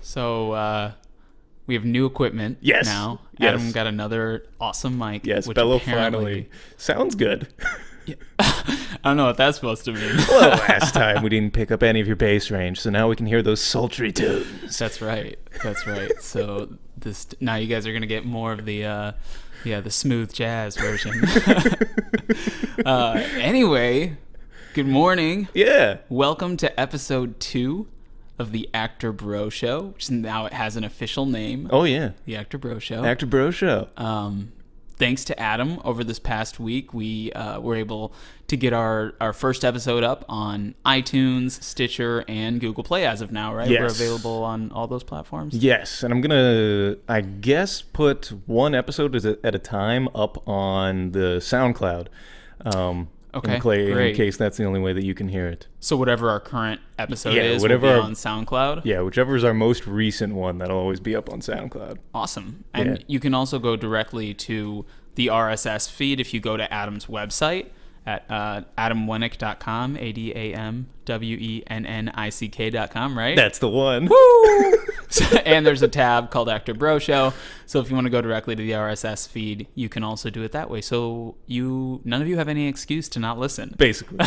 So we have new equipment now. Yes. Adam got another awesome mic. Yes, which Bello apparently finally sounds good. I don't know what that's supposed to mean. Well, last time we didn't pick up any of your bass range, so now we can hear those sultry tunes. That's right. So now you guys are gonna get more of the smooth jazz version. Anyway, good morning. Yeah. Welcome to episode 2 of the Actor Bro Show, which now it has an official name. Oh, yeah. The Actor Bro Show. Actor Bro Show. Thanks to Adam, over this past week, we were able to get our first episode up on iTunes, Stitcher, and Google Play as of now, right? Yes. We're available on all those platforms? Yes, and I'm going to, I guess, put one episode at a time up on the SoundCloud. Okay, in case that's the only way that you can hear it. So whatever our current episode is will be on SoundCloud? Yeah, whichever is our most recent one, that'll always be up on SoundCloud. Awesome. And you can also go directly to the RSS feed if you go to Adam's website at adamwennick.com, AdamWennick.com, right? That's the one. Woo! And there's a tab called Actor Bro Show. So if you want to go directly to the RSS feed, you can also do it that way. So none of you have any excuse to not listen. Basically.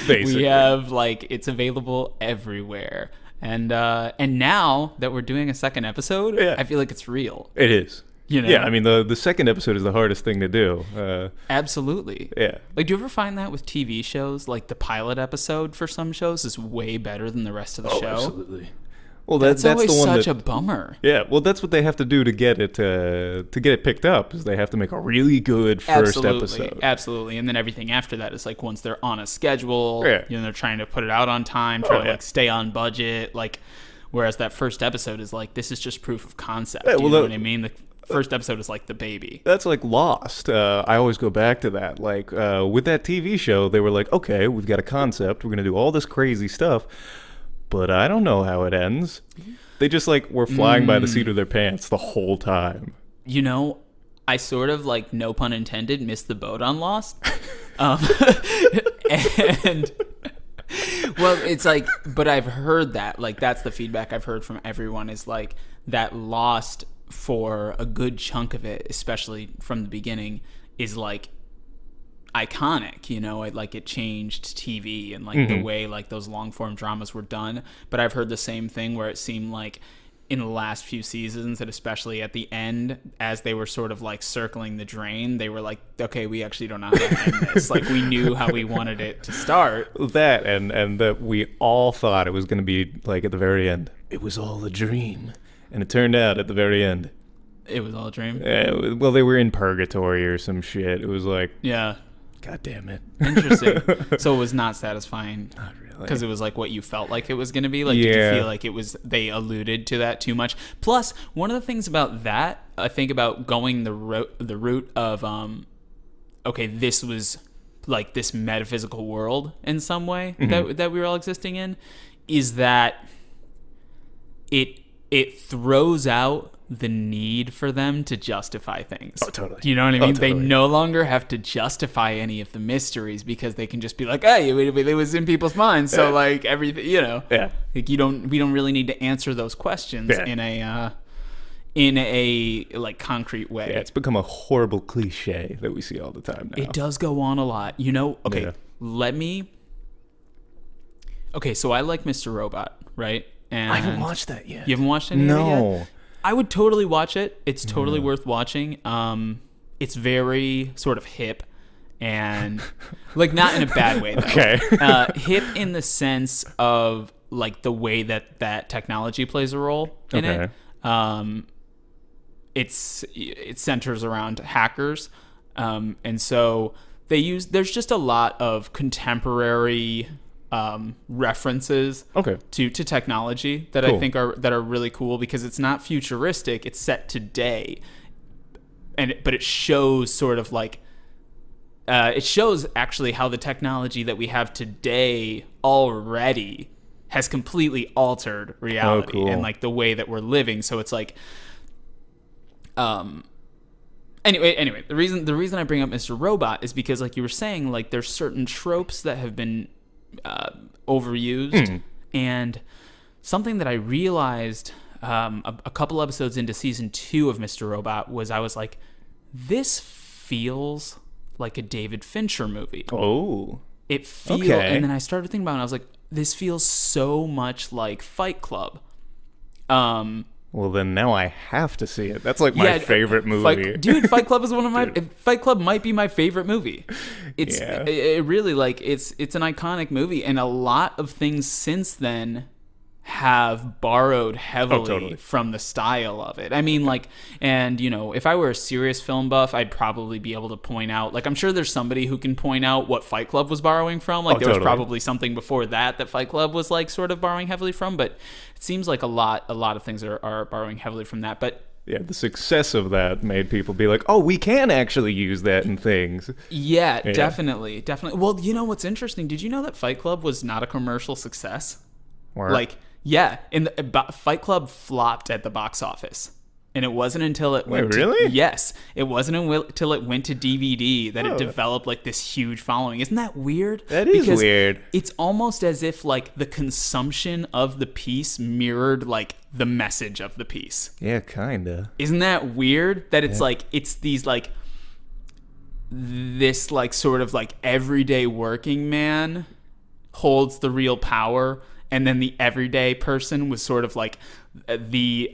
We have it's available everywhere. And now that we're doing a second episode, I feel like it's real. It is. You know? Yeah, I mean the second episode is the hardest thing to do. Absolutely. Yeah. Do you ever find that with TV shows? Like the pilot episode for some shows is way better than the rest of the show. Absolutely. Well, that's always the one such a bummer. Yeah, well, that's what they have to do to get it picked up. Is they have to make a really good first episode. Absolutely, and then everything after that is once they're on a schedule, yeah. They're trying to put it out on time, trying to stay on budget. Whereas that first episode is this is just proof of concept. Yeah, you know what I mean? The first episode is the baby. That's Lost. I always go back to that. With that TV show, they were okay, we've got a concept. We're going to do all this crazy stuff. But I don't know how it ends. They just were flying by the seat of their pants the whole time. I sort of no pun intended missed the boat on Lost. And well, it's but I've heard that that's the feedback I've heard from everyone is that Lost for a good chunk of it, especially from the beginning, is iconic, it changed TV and the way those long form dramas were done. But I've heard the same thing where it seemed in the last few seasons, and especially at the end, as they were sort of circling the drain, they were okay, we actually don't know how to end this. We knew how we wanted it to start. That and that we all thought it was going to be at the very end, it was all a dream, and it turned out at the very end it was all a dream. Yeah, well, they were in purgatory or some shit. It was yeah. God damn it. Interesting. So it was not satisfying. Not really. Because it was what you felt like it was going to be. Did you feel it was, they alluded to that too much? Plus, one of the things about that, I think about going the route of, okay, this was this metaphysical world in some way that we were all existing in, is that it throws out the need for them to justify things. Oh, totally. You know what I mean? Totally. They no longer have to justify any of the mysteries because they can just be hey, it was in people's minds. So everything, Yeah. we don't really need to answer those questions in a concrete way. Yeah, it's become a horrible cliche that we see all the time now. It does go on a lot. Okay, Okay, so I like Mr. Robot, right? And I haven't watched that yet. You haven't watched any of it yet? No. I would totally watch it. It's totally worth watching. It's very sort of hip and not in a bad way though. Okay. Hip in the sense of the way that technology plays a role in it. It centers around hackers. And so there's just a lot of contemporary references to technology that I think are really cool because it's not futuristic, it's set today, but it shows sort of it shows actually how the technology that we have today already has completely altered reality and the way that we're living. So it's anyway, the reason I bring up Mr. Robot is because you were saying there's certain tropes that have been overused, and something that I realized a couple episodes into season 2 of Mr. Robot I was like, this feels like a David Fincher movie. Oh. It feels, okay. And then I started thinking about it, and I was like, this feels so much like Fight Club. Well, then now I have to see it. That's like my favorite movie. Fight Club is one of my... Fight Club might be my favorite movie. It really, like, it's an iconic movie, and a lot of things since then have borrowed heavily from the style of it. I mean, like, and, you know, if I were a serious film buff, I'd probably be able to point out, like, I'm sure there's somebody who can point out what Fight Club was borrowing from. Like, there was probably something before that Fight Club was, like, sort of borrowing heavily from, but it seems like a lot of things are borrowing heavily from that. But yeah, the success of that made people be like, oh, we can actually use that in things. Yeah, definitely. Well, you know what's interesting? Did you know that Fight Club was not a commercial success? Where? Like, yeah, Fight Club flopped at the box office. And it wasn't until it went really? Yes. It wasn't until it went to DVD that it developed, like, this huge following. Isn't that weird? That is weird. It's almost as if, like, the consumption of the piece mirrored, like, the message of the piece. Yeah, kinda. Isn't that weird? That it's, like, it's these, like, this, like, sort of, like, everyday working man holds the real power, and then the everyday person was sort of like the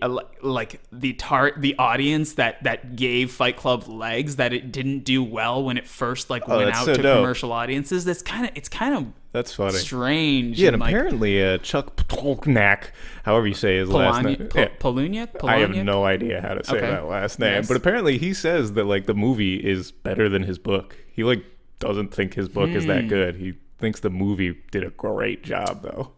audience that gave Fight Club legs, that it didn't do well when it first went out to commercial audiences. That's funny. Strange. Yeah, and apparently Chuck Palahniuk, however you say his last name, Palahniuk. I have no idea how to say that last name, but apparently he says that, like, the movie is better than his book. He, like, doesn't think his book is that good. He thinks the movie did a great job, though.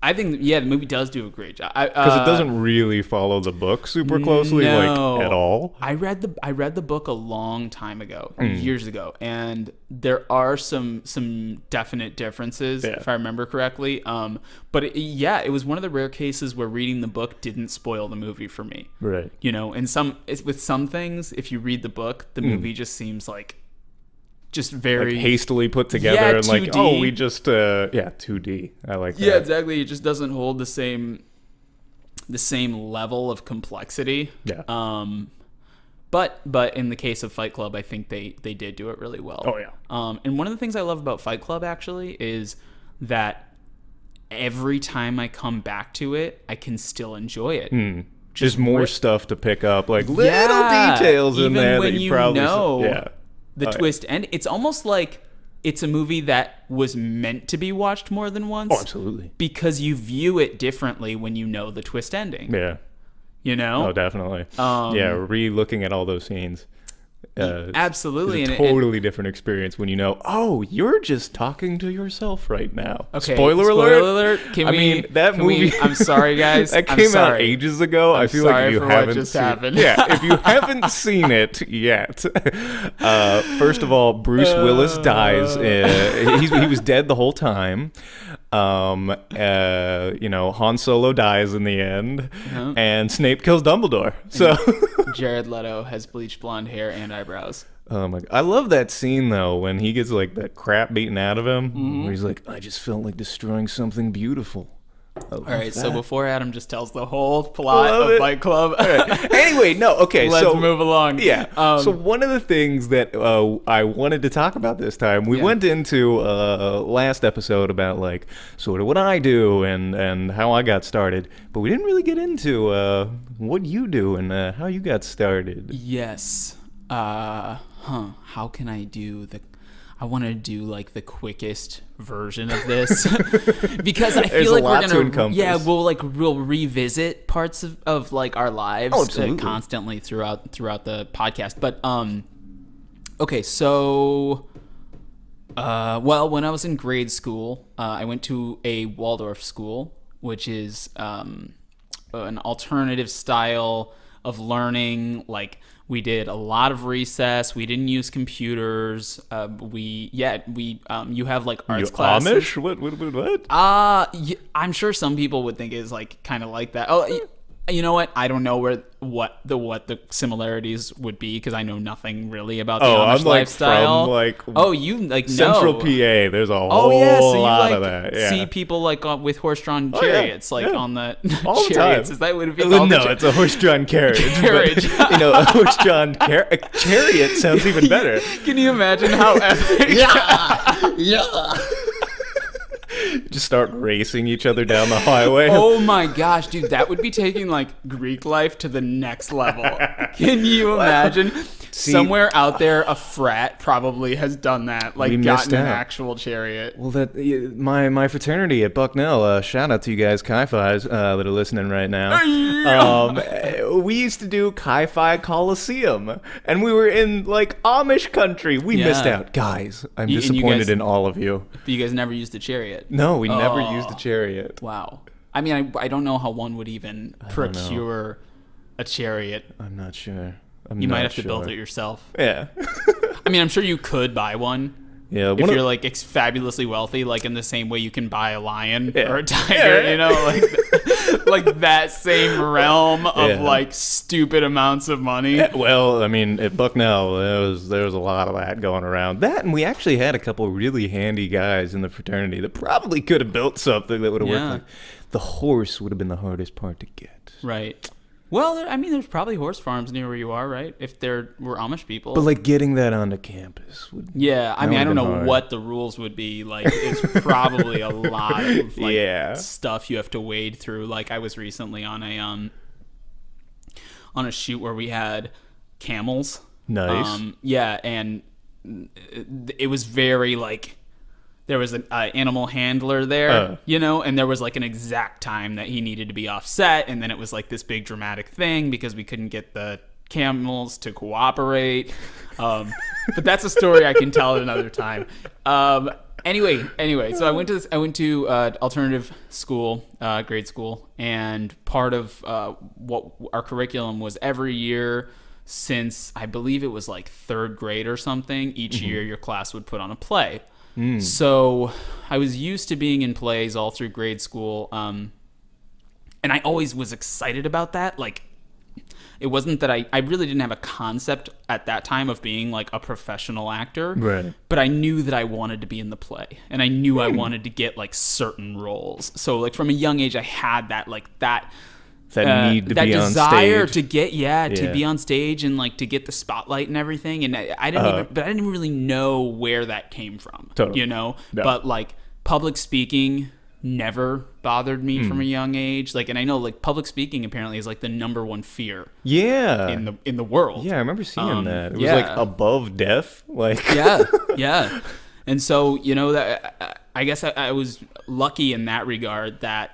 I think, the movie does do a great job. Because it doesn't really follow the book super closely, like, at all. I read the book a long time ago, years ago, and there are some definite differences, if I remember correctly. But it was one of the rare cases where reading the book didn't spoil the movie for me. Right. You know, and with some things, if you read the book, the movie just seems like just very like hastily put together, and 2D. Like, oh, we just 2D. I like that. Yeah, exactly. It just doesn't hold the same level of complexity. Yeah. But in the case of Fight Club, I think they did do it really well. Oh yeah. And one of the things I love about Fight Club actually is that every time I come back to it, I can still enjoy it. There's more stuff to pick up, like little details in there that you probably know. The twist, and it's almost like it's a movie that was meant to be watched more than once. Oh, absolutely. Because you view it differently when you know the twist ending. Yeah. You know? Oh, definitely. Re-looking at all those scenes. Absolutely. It's a totally different experience when you know, oh, you're just talking to yourself right now. Okay. Spoiler alert. That movie. I'm sorry, guys. That came out ages ago. I feel like you haven't seen it. Yeah, if you haven't seen it yet. First of all, Bruce Willis dies. He was dead the whole time. Han Solo dies in the end, and Snape kills Dumbledore. So Jared Leto has bleached blonde hair and eyebrows. Oh my God. I love that scene though when he gets like that crap beaten out of him. Where he's like, I just felt like destroying something beautiful. All right, so before Adam just tells the whole plot of Fight Club. Right. Anyway, let's move along. Yeah. So one of the things that I wanted to talk about this time, we went into last episode about like sort of what I do and how I got started, but we didn't really get into what you do and how you got started. Yes. How can I do I want to do like the quickest version of this because I feel like we're gonna we'll revisit parts of like our lives constantly throughout the podcast. But okay, so when I was in grade school, I went to a Waldorf school, which is an alternative style of learning. Like, we did a lot of recess. We didn't use computers. You have like arts classes. Amish? What? I'm sure some people would think it's like kind of like that. Oh, You know what? I don't know what the similarities would be because I know nothing really about the Amish lifestyle. From Central PA. There's a whole lot of that. Yeah. See people with horse-drawn chariots on the all chariots. The time. Is that what it would be called? No, it's a horse-drawn carriage. But, a horse-drawn chariot sounds even better. Can you imagine how epic? Yeah. Just start racing each other down the highway. Oh my gosh, dude, that would be taking Greek life to the next level. Can you imagine? Somewhere out there, a frat probably has done that, gotten an actual chariot. Well, my fraternity at Bucknell, shout out to you guys, Chi-Fis, that are listening right now. We used to do Chi-Fi Coliseum, and we were in Amish country. We missed out, guys. I'm disappointed in all of you. But you guys never used a chariot. No, we never used a chariot. Wow. I mean, I don't know how one would even procure a chariot. I'm not sure. You might have to build it yourself. Yeah. I mean, I'm sure you could buy one. Yeah. If you're fabulously wealthy, in the same way you can buy a lion or a tiger, that same realm of stupid amounts of money. Yeah, well, I mean, at Bucknell, there was a lot of that going around. That, and we actually had a couple really handy guys in the fraternity that probably could have built something that would have worked. The horse would have been the hardest part to get. Right. Well, I mean, there's probably horse farms near where you are, right? If there were Amish people. But, getting that onto campus would... Yeah, I mean, I don't know what the rules would be. It's probably a lot of, stuff you have to wade through. I was recently on a shoot where we had camels. Nice. And it was very, there was an animal handler there, and there was an exact time that he needed to be offset, and then it was this big dramatic thing because we couldn't get the camels to cooperate. But that's a story I can tell at another time. Anyway, so I went to alternative school, grade school, and part of what our curriculum was every year since I believe it was third grade or something. Each year, your class would put on a play. So I was used to being in plays all through grade school, and I always was excited about that. It wasn't that I really didn't have a concept at that time of being a professional actor, right? But I knew that I wanted to be in the play, and I knew I wanted to get certain roles. So from a young age, I had that that need to be on stage. That desire to get to be on stage and to get the spotlight and everything. And I didn't really know where that came from. Totally. No. But public speaking never bothered me from a young age. And I know public speaking apparently is the number one fear. Yeah. In the world. Yeah, I remember seeing that. It was above death. Yeah. And so that I guess I was lucky in that regard that,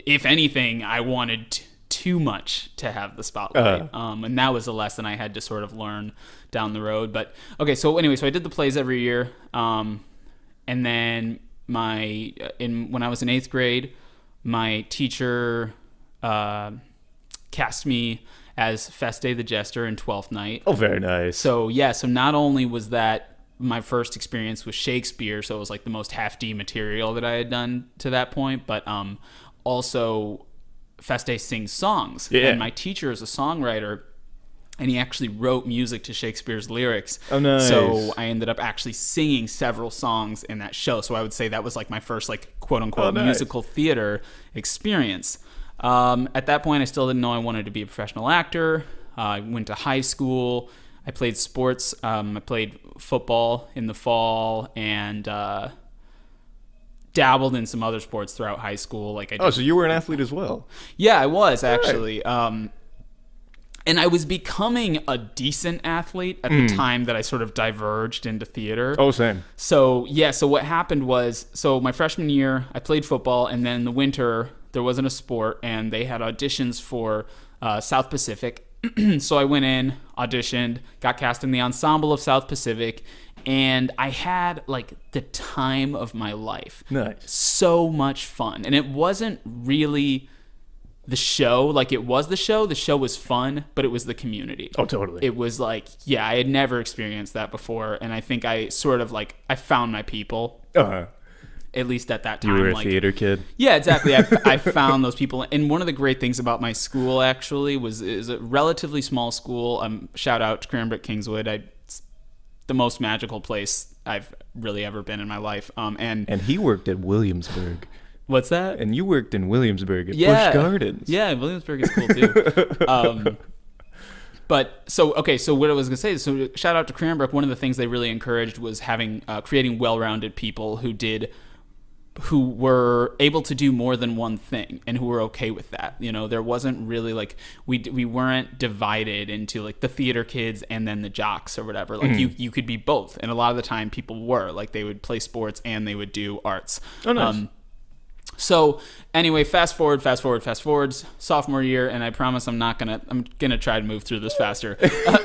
if anything, I wanted too much to have the spotlight. And that was a lesson I had to sort of learn down the road. But okay, so anyway, so I did the plays every year. And then when I was in 8th grade, my teacher cast me as Feste the Jester in Twelfth Night. Oh, very nice. So so not only was that my first experience with Shakespeare, so it was the most half-D material that I had done to that point, but also Feste sings songs. Yeah. And my teacher is a songwriter, and he actually wrote music to Shakespeare's lyrics. Oh, nice. So I ended up actually singing several songs in that show. So I would say that was my first quote-unquote musical theater experience. At that point, I still didn't know I wanted to be a professional actor. I went to high school. I played sports. I played football in the fall, and dabbled in some other sports throughout high school. So you were an athlete as well? Yeah, I was actually. Right. And I was becoming a decent athlete at the time that I sort of diverged into theater. Oh, same. So what happened was, my freshman year, I played football, and then in the winter, there wasn't a sport, and they had auditions for South Pacific. So I went in, auditioned, got cast in the ensemble of South Pacific, and I had the time of my life. Nice. So much fun. And it wasn't really the show. It was the show. The show was fun, but it was the community. Oh, totally. It was I had never experienced that before, and I think I sort of I found my people. Uh-huh. at least at that time. You were a theater kid? Yeah, exactly. I found those people. And one of the great things about my school, actually, is a relatively small school. Shout out to Cranbrook Kingswood. It's the most magical place I've really ever been in my life. And he worked at Williamsburg. What's that? And you worked in Williamsburg at Busch Gardens. Yeah, Williamsburg is cool, too. But so what I was gonna say is, so shout out to Cranbrook. One of the things they really encouraged was creating well-rounded people who were able to do more than one thing and who were okay with that. You know, there wasn't really like we weren't divided into like the theater kids and then the jocks or whatever. Like you could be both, and a lot of the time people were like they would play sports and they would do arts. Oh, nice. So anyway, fast forward, sophomore year, and I promise I'm gonna try to move through this faster.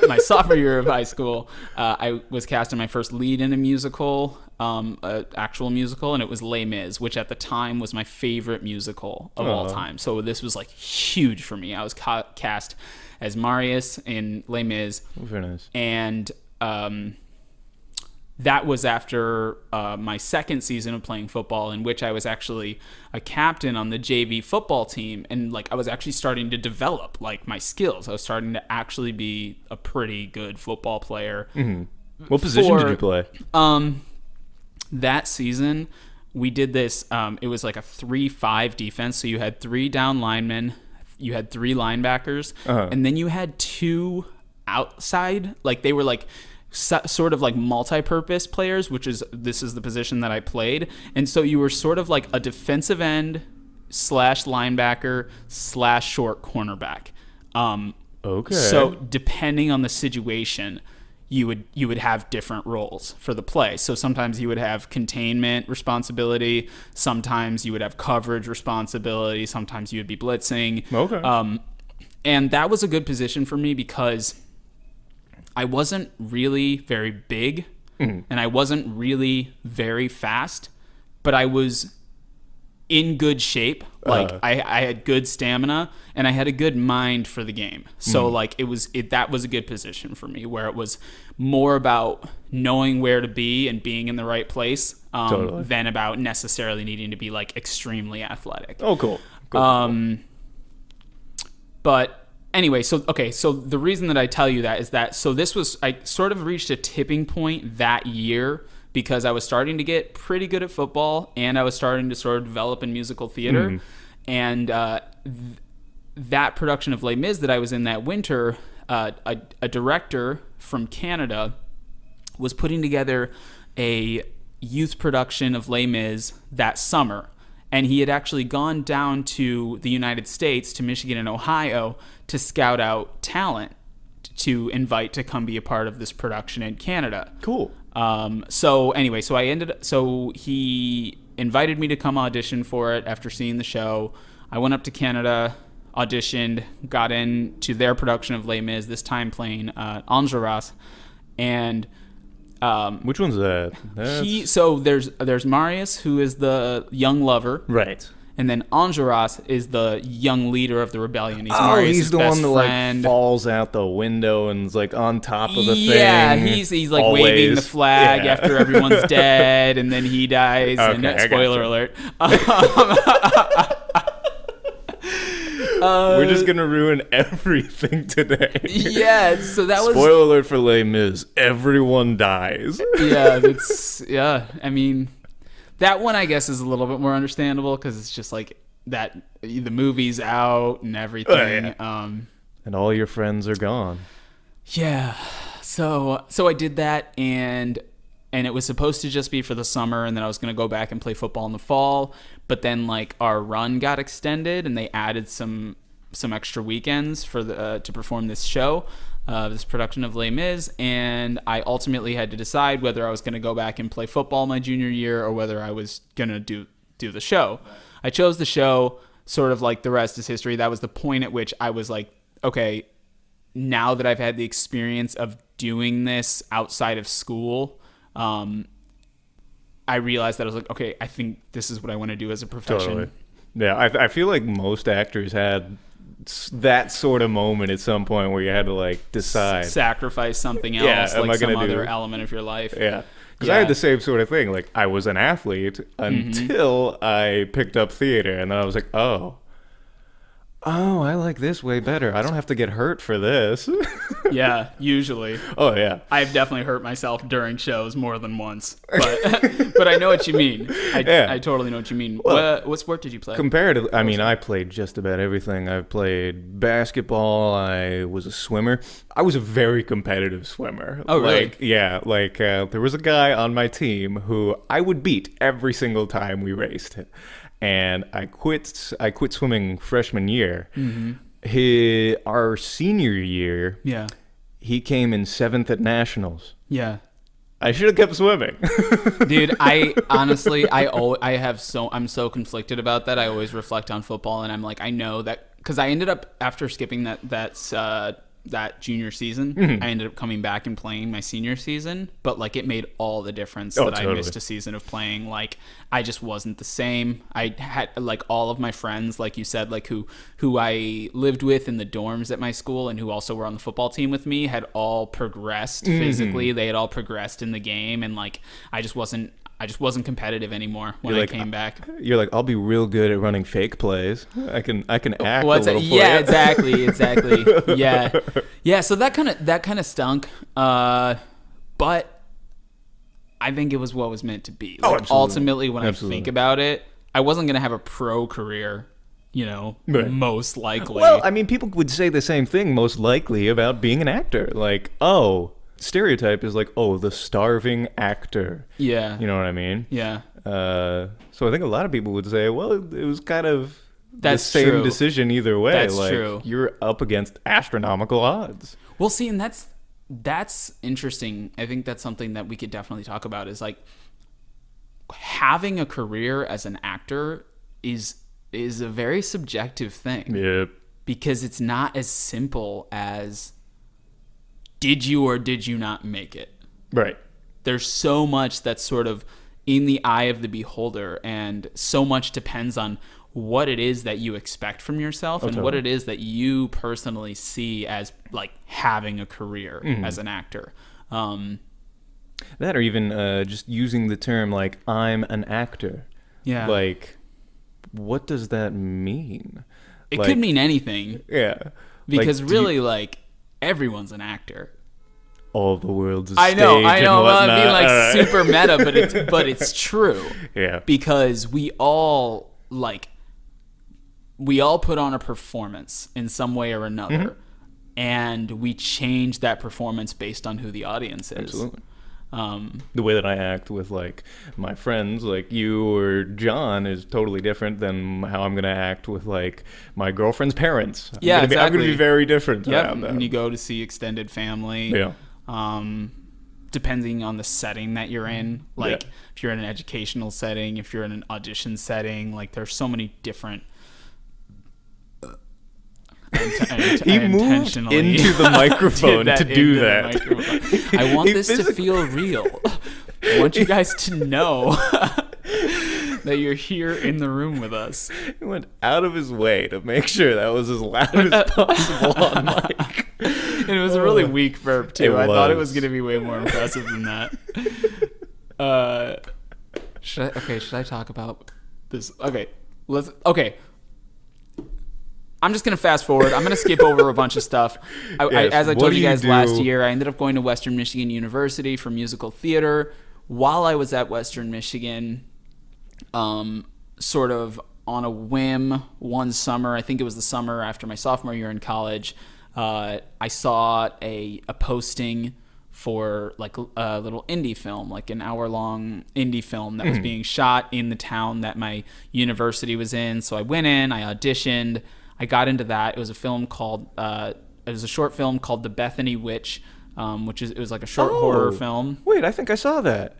My sophomore year of high school, I was cast in my first lead in a musical, actual musical, and it was Les Mis, which at the time was my favorite musical of all time. So this was like huge for me. I was cast as Marius in Les Mis. Very nice. And that was after my second season of playing football, in which I was actually a captain on the JV football team, and like I was actually starting to develop like my skills. I was starting to actually be a pretty good football player. Mm-hmm. What position did you play? That season, we did this. It was like a 3-5 defense. So you had 3 down linemen, you had 3 linebackers, and then you had 2 outside. Like they were like sort of like multi-purpose players, this is the position that I played. And so you were sort of like a defensive end / linebacker / short cornerback. Okay. So depending on the situation, you would have different roles for the play. So sometimes you would have containment responsibility, sometimes you would have coverage responsibility, sometimes you would be blitzing. Okay. And that was a good position for me because I wasn't really very big, and I wasn't really very fast, but I was in good shape. Like I had good stamina, and I had a good mind for the game. So like that was a good position for me, where it was more about knowing where to be and being in the right place, than about necessarily needing to be like extremely athletic. Oh, cool. But anyway, so the reason that I tell you that is that, I sort of reached a tipping point that year because I was starting to get pretty good at football and I was starting to sort of develop in musical theater. And that production of Les Mis that I was in that winter, a director from Canada was putting together a youth production of Les Mis that summer. And he had actually gone down to the United States, to Michigan and Ohio, to scout out talent to invite to come be a part of this production in Canada. Cool. So he invited me to come audition for it after seeing the show. I went up to Canada, auditioned, got into their production of Les Mis, this time playing Enjolras. And which one's that? So there's Marius, who is the young lover, right, and then Enjolras is the young leader of the rebellion. He's the best one that friend. Like falls out the window and is like on top of the thing. Yeah, he's like always waving the flag after everyone's dead, and then he dies. Okay, and spoiler alert. We're just gonna ruin everything today. Yeah, so that was spoiler alert for Les Mis. Everyone dies. Yeah, I mean, that one I guess is a little bit more understandable because it's just like that the movie's out and everything. And all your friends are gone. Yeah, so I did that and it was supposed to just be for the summer, and then I was going to go back and play football in the fall. But then like our run got extended, and they added some extra weekends for to perform this show, this production of Les Mis. And I ultimately had to decide whether I was going to go back and play football my junior year or whether I was going to do the show. I chose the show. Sort of like the rest is history. That was the point at which I was like, okay, now that I've had the experience of doing this outside of school, I realized that I was like, okay, I think this is what I want to do as a profession. Totally. Yeah, I feel like most actors had that sort of moment at some point where you had to like decide, sacrifice something else, like some other element of your life. Yeah. Because I had the same sort of thing. Like, I was an athlete until I picked up theater, and then I was like, oh, I like this way better. I don't have to get hurt for this. Yeah, usually. Oh, yeah. I've definitely hurt myself during shows more than once. But I know what you mean. I totally know what you mean. Well, what sport did you play? Comparatively, I mean, I played just about everything. I played basketball. I was a swimmer. I was a very competitive swimmer. Oh, really? There was a guy on my team who I would beat every single time we raced. And I quit swimming freshman year. Our senior year, he came in 7th at nationals. Yeah. I should have kept swimming. Dude, I honestly, I'm so conflicted about that. I always reflect on football, and I'm like, I know that, because I ended up, after skipping that junior season, I ended up coming back and playing my senior season, but like it made all the difference that totally. I missed a season of playing. Like, I just wasn't the same. I had like all of my friends, like you said, like who I lived with in the dorms at my school and who also were on the football team with me, had all progressed physically. They had all progressed in the game, and like I just wasn't competitive anymore when I came back. You're like, I'll be real good at running fake plays. I can act a little. Yeah, exactly. Yeah. So that kind of stunk. But I think it was what was meant to be. Like, ultimately, when I think about it, I wasn't gonna have a pro career. Most likely. Well, I mean, people would say the same thing, most likely, about being an actor. Like, stereotype is like, the starving actor. Yeah. You know what I mean? Yeah. So I think a lot of people would say, well, it was kind of the same true. Decision either way. That's true. You're up against astronomical odds. Well, see, and that's interesting. I think that's something that we could definitely talk about, is like having a career as an actor is a very subjective thing. Yep. Because it's not as simple as did you or did you not make it? Right. There's so much that's sort of in the eye of the beholder, and so much depends on what it is that you expect from yourself and what it is that you personally see as like having a career as an actor. That, or even just using the term like, I'm an actor. Yeah. Like, what does that mean? It could mean anything. Yeah. Because like everyone's an actor. All the world's a stage. I know. I'm not being like super meta, but it's true. Yeah. Because we all put on a performance in some way or another, and we change that performance based on who the audience is. Absolutely. The way that I act with like my friends, like you or John, is totally different than how I'm gonna act with like my girlfriend's parents. I'm gonna be very different. Yeah, when you go to see extended family. Yeah. Depending on the setting that you're in, like if you're in an educational setting, if you're in an audition setting, like there's so many different. He moved into the microphone to do that. I want this to feel real. I want you guys to know that you're here in the room with us. He went out of his way to make sure that was as loud as possible on mic. And it was a really weak burp too. I thought it was going to be way more impressive than that. Should I talk about this? Okay. I'm just going to fast forward. I'm going to skip over a bunch of stuff. As I told you guys last year, I ended up going to Western Michigan University for musical theater. While I was at Western Michigan, sort of on a whim, one summer, I think it was the summer after my sophomore year in college, I saw a posting for like a little indie film, like an hour-long indie film that was being shot in the town that my university was in. So I went in, I auditioned, I got into that. It was a short film called The Bethany Witch, it was like a short horror film. Wait, I think I saw that.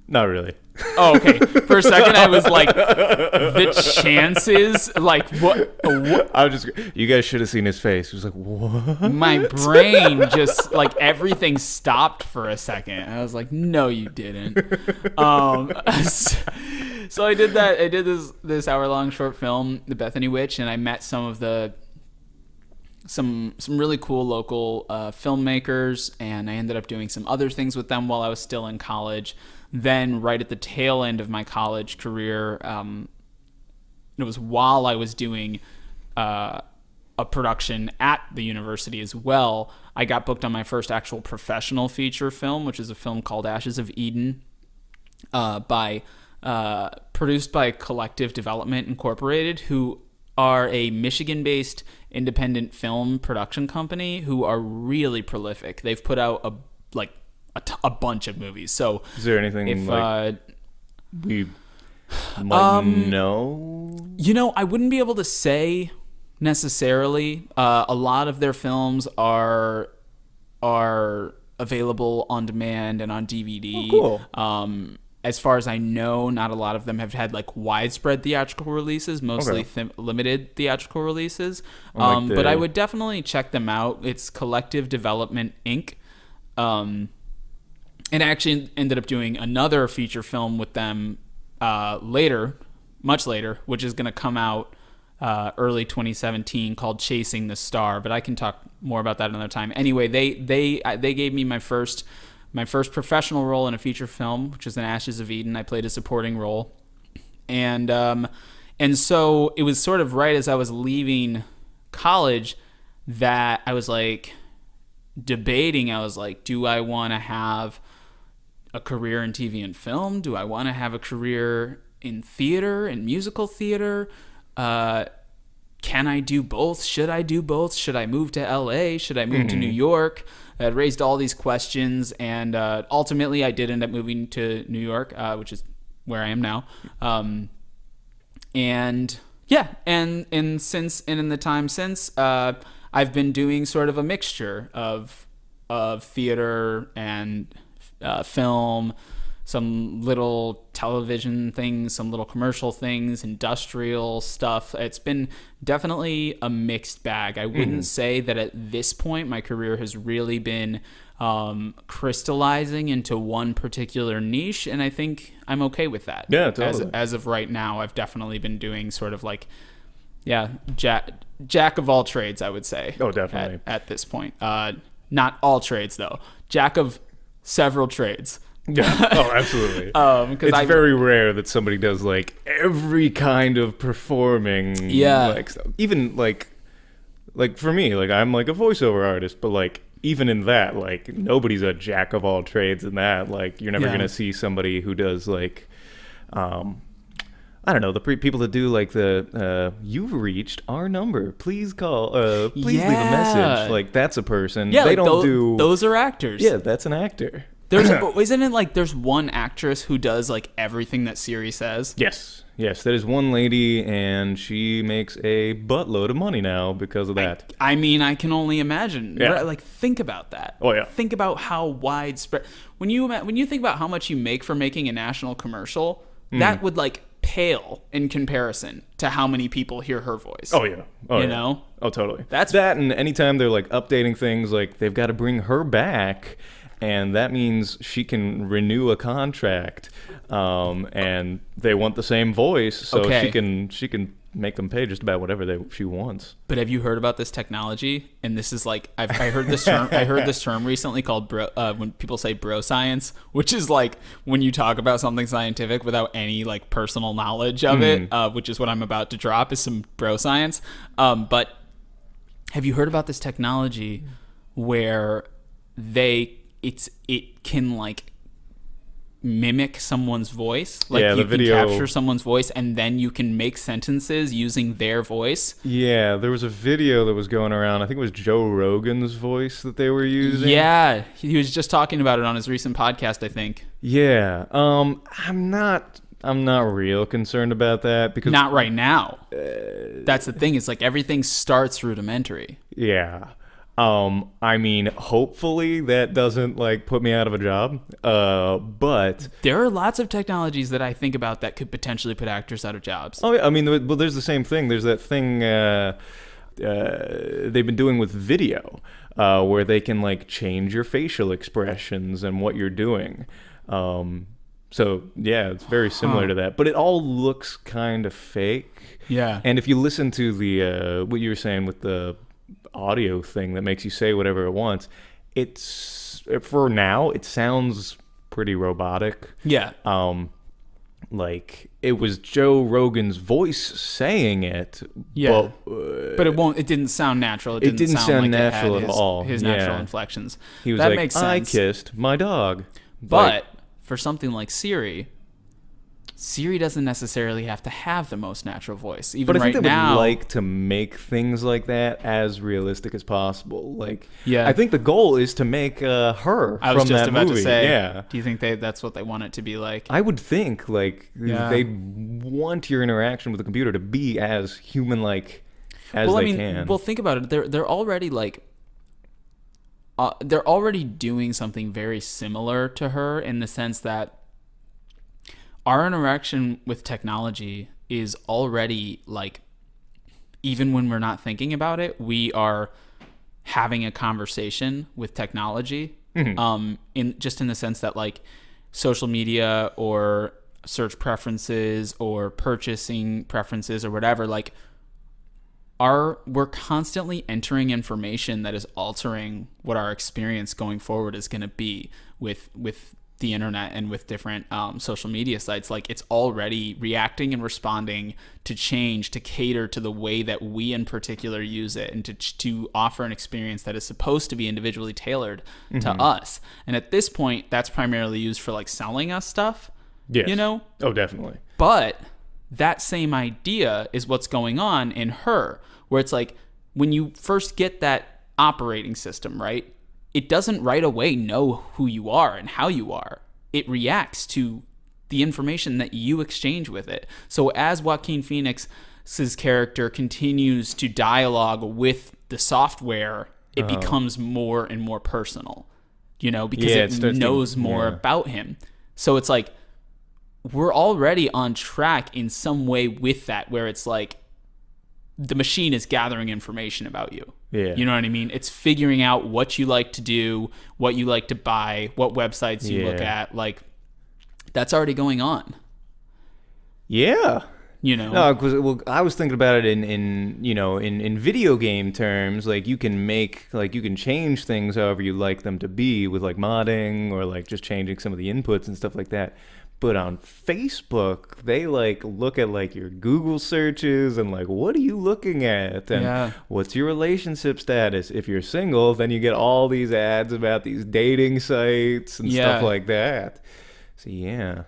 Not really. Oh, okay. For a second, I was like, the chances, like, what? You guys should have seen his face. He was like, what? My brain just, like, everything stopped for a second. I was like, no, you didn't. So I did that. I did this hour-long short film, The Bethany Witch, and I met some of the some really cool local filmmakers, and I ended up doing some other things with them while I was still in college. Then, right at the tail end of my college career, it was while I was doing a production at the university as well, I got booked on my first actual professional feature film, which is a film called Ashes of Eden, produced by Collective Development Incorporated, who are a Michigan-based independent film production company who are really prolific. They've put out a bunch of movies. So is there anything we might know? I wouldn't be able to say necessarily. A lot of their films are available on demand and on DVD. Oh, cool. As far as I know, not a lot of them have had widespread theatrical releases, mostly limited theatrical releases. But I would definitely check them out. It's Collective Development Inc. And I actually ended up doing another feature film with them much later, which is going to come out early 2017, called Chasing the Star. But I can talk more about that another time. Anyway, they gave me my first professional role in a feature film, which is in Ashes of Eden. I played a supporting role. And so it was sort of right as I was leaving college that I was debating. I was do I want to have a career in TV and film? Do I want to have a career in theater and musical theater? Can I do both? Should I do both? Should I move to LA? Should I move to New York? I had raised all these questions, and ultimately I did end up moving to New York, which is where I am now. And in the time since, I've been doing sort of a mixture of theater and film, some little television things, some little commercial things, industrial stuff. It's been definitely a mixed bag. I wouldn't say that at this point my career has really been crystallizing into one particular niche, and I think I'm okay with that. Yeah, totally. As of right now, I've definitely been doing sort of jack of all trades, I would say. Oh, definitely. At this point. Not all trades, though. Jack of several trades. Yeah. Oh, absolutely. It's very rare that somebody does every kind of performing. Yeah. Even for me, I'm a voiceover artist, but even in that, nobody's a jack of all trades in that. You're never gonna see somebody who does I don't know, the people that do you've reached our number. Please call. Please leave a message. That's a person. Yeah, they don't do. Those are actors. Yeah, that's an actor. Isn't it there's one actress who does everything that Siri says? Yes, that is one lady, and she makes a buttload of money now because of that. I mean, I can only imagine. Yeah. Think about that. Oh yeah. Think about how widespread. When you think about how much you make for making a national commercial, that would pale in comparison to how many people hear her voice. Oh yeah. You know? Oh totally. That's that, and anytime they're updating things, they've got to bring her back. And that means she can renew a contract, and they want the same voice, so she can make them pay just about whatever she wants. But have you heard about this technology? And this is I heard this term. I heard this term recently called when people say bro science, which is when you talk about something scientific without any personal knowledge of it, which is what I'm about to drop is some bro science. But have you heard about this technology where it can mimic someone's voice? You can capture someone's voice and then you can make sentences using their voice. Yeah, there was a video that was going around. I think it was Joe Rogan's voice that they were using. Yeah, he was just talking about it on his recent podcast, I think. Yeah. I'm not real concerned about that because not right now. That's the thing. It's everything starts rudimentary. Yeah. I mean, hopefully that doesn't put me out of a job. But there are lots of technologies that I think about that could potentially put actors out of jobs. Oh, yeah, I mean, well, there's the same thing. There's that thing they've been doing with video, where they can change your facial expressions and what you're doing. So yeah, it's very similar to that, but it all looks kind of fake. Yeah. And if you listen to the what you were saying with the audio thing that makes you say whatever it wants. It's for now. It sounds pretty robotic. Yeah. Like it was Joe Rogan's voice saying it. Yeah. But it didn't sound natural. It didn't sound like natural at all. His natural inflections. He was that like, makes sense. I kissed my dog. But for something like Siri doesn't necessarily have to have the most natural voice. Even but I think right they now, would like to make things like that as realistic as possible. Like, yeah. I think the goal is to make her I was from just that about movie. to say, yeah. Do you think that's what they want it to be like? I would think, like, they want your interaction with the computer to be as human-like as they can. Well, think about it. They're already like, they're already doing something very similar to her in the sense that our interaction with technology is already like, even when we're not thinking about it, we are having a conversation with technology. Mm-hmm. In the sense that like social media or search preferences or purchasing preferences or whatever, like we're constantly entering information that is altering what our experience going forward is going to be with the internet and with different social media sites. Like it's already reacting and responding to change to cater to the way that we in particular use it and to offer an experience that is supposed to be individually tailored to us. And at this point, that's primarily used for like selling us stuff. Yes. You know? Oh, definitely. But that same idea is what's going on in her, where it's like when you first get that operating system, right? It doesn't right away know who you are and how you are. It reacts to the information that you exchange with it. So as Joaquin Phoenix's character continues to dialogue with the software, it becomes more and more personal, you know, because it knows more about him. So it's like we're already on track in some way with that, where it's like the machine is gathering information about you. Yeah. You know what I mean? It's figuring out what you like to do, what you like to buy, what websites you look at. Like, that's already going on. Yeah. You know? No, because I was thinking about it in video game terms. Like, you can change things however you like them to be with like modding or like just changing some of the inputs and stuff like that. But on Facebook, they like look at like your Google searches and like, what are you looking at? And what's your relationship status? If you're single, then you get all these ads about these dating sites and stuff like that. So yeah,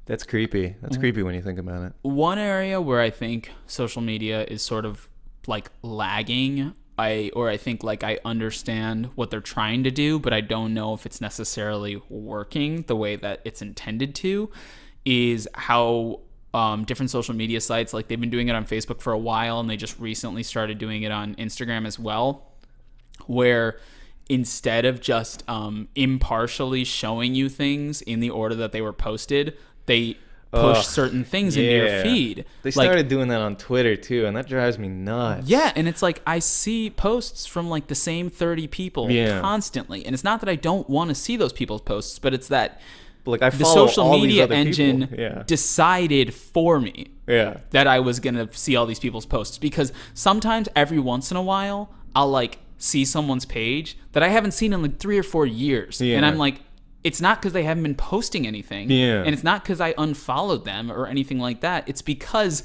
that's creepy. That's creepy when you think about it. One area where I think social media is sort of like lagging, I think like I understand what they're trying to do, but I don't know if it's necessarily working the way that it's intended to, is how different social media sites, like they've been doing it on Facebook for a while and they just recently started doing it on Instagram as well, where instead of just impartially showing you things in the order that they were posted, they push certain things into your feed. They started doing that on Twitter too, and that drives me nuts. Yeah, and it's like I see posts from like the same 30 people constantly, and it's not that I don't want to see those people's posts, but it's that like I the follow social all media these other engine people. decided for me that I was gonna see all these people's posts, because sometimes every once in a while I'll like see someone's page that I haven't seen in like 3 or 4 years, and I'm like, it's not because they haven't been posting anything. And it's not because I unfollowed them or anything like that. It's because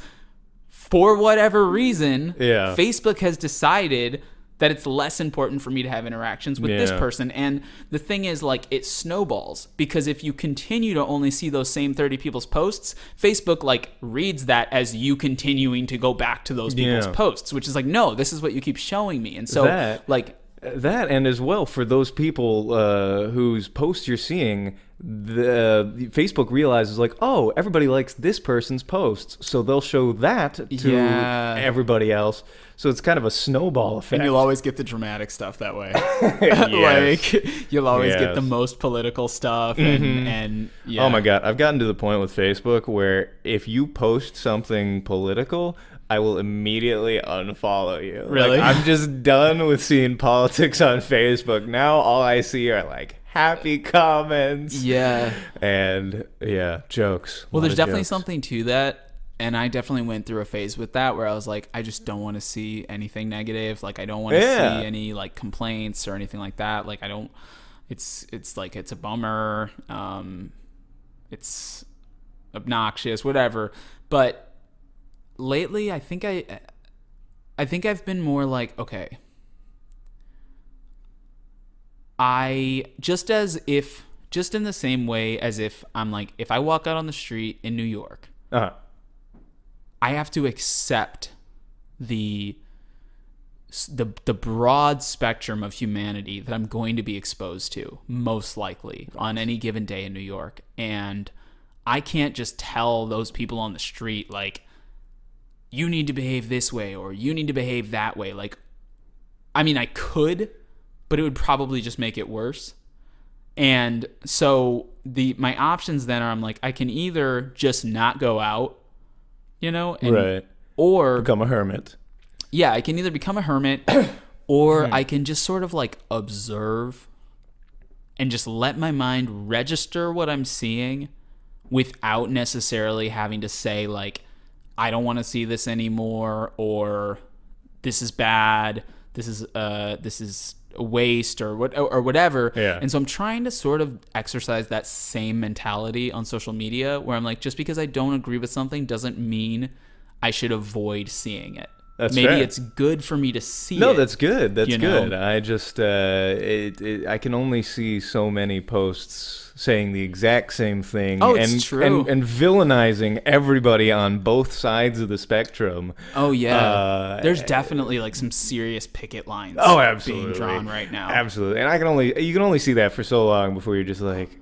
for whatever reason, Facebook has decided that it's less important for me to have interactions with this person. And the thing is, like, it snowballs, because if you continue to only see those same 30 people's posts, Facebook like reads that as you continuing to go back to those people's posts, which is like, no, this is what you keep showing me. And so that, and as well for those people whose posts you're seeing, the Facebook realizes like, oh, everybody likes this person's posts, so they'll show that to everybody else. So it's kind of a snowball effect. And you'll always get the dramatic stuff that way. Like you'll always get the most political stuff, and oh my god, I've gotten to the point with Facebook where if you post something political, I will immediately unfollow you. Really? Like, I'm just done with seeing politics on Facebook. Now all I see are like happy comments. Yeah. And jokes. Well, there's definitely something to that. And I definitely went through a phase with that where I was like, I just don't want to see anything negative. Like, I don't want to see any like complaints or anything like that. Like, I don't. It's like it's a bummer. It's obnoxious, whatever. But lately, I think I've been more like, okay. Just in the same way as if I'm like, if I walk out on the street in New York. I have to accept the broad spectrum of humanity that I'm going to be exposed to, most likely, on any given day in New York. And I can't just tell those people on the street, like, you need to behave this way or you need to behave that way. Like, I mean, I could, but it would probably just make it worse. And so my options then are, I'm like, I can either just not go out, right, or become a hermit. Yeah, I can either become a hermit or I can just sort of like observe and just let my mind register what I'm seeing without necessarily having to say like, I don't want to see this anymore, or this is bad, this is a waste, or whatever. Yeah. And so I'm trying to sort of exercise that same mentality on social media where I'm like, just because I don't agree with something doesn't mean I should avoid seeing it. Maybe fair. It's good for me to see it. No, that's good. That's good. I just I can only see so many posts saying the exact same thing. Oh, it's true. And villainizing everybody on both sides of the spectrum. Oh yeah. There's definitely like some serious picket lines. Oh, absolutely. Being drawn right now. Absolutely. And you can only see that for so long before you're just like,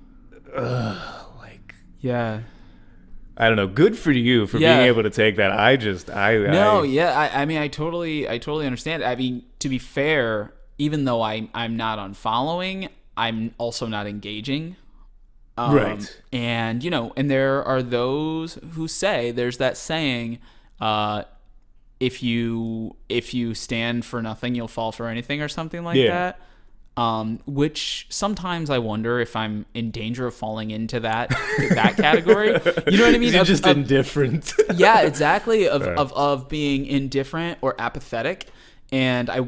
yeah. I don't know. Good for you for being able to take that. I mean, I totally understand. I mean, to be fair, even though I'm not unfollowing, I'm also not engaging. Right. And and there are those who say, there's that saying, if you stand for nothing, you'll fall for anything, or something like that. Which sometimes I wonder if I'm in danger of falling into that category. You know what I mean? You're just indifferent. Yeah, exactly. Of being indifferent or apathetic. And I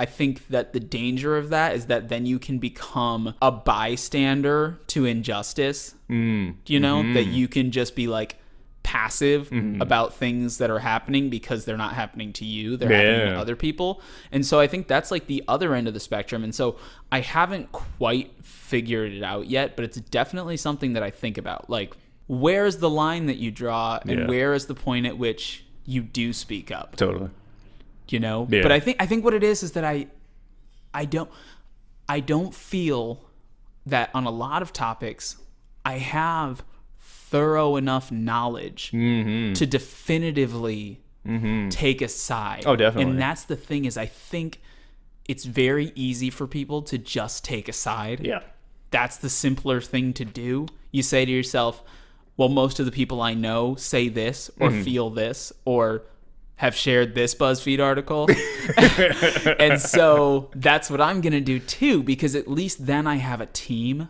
think that the danger of that is that then you can become a bystander to injustice. That you can just be like passive about things that are happening because they're not happening to you, they're happening to other people. And so I think that's like the other end of the spectrum. And so I haven't quite figured it out yet, but it's definitely something that I think about. Like, where's the line that you draw, and where is the point at which you do speak up? Totally. But I think what it is that I don't feel that on a lot of topics I have thorough enough knowledge to definitively take a side. Oh, definitely. And that's the thing, is I think it's very easy for people to just take a side. Yeah. That's the simpler thing to do. You say to yourself, well, most of the people I know say this or feel this or have shared this BuzzFeed article. And so that's what I'm going to do too, because at least then I have a team.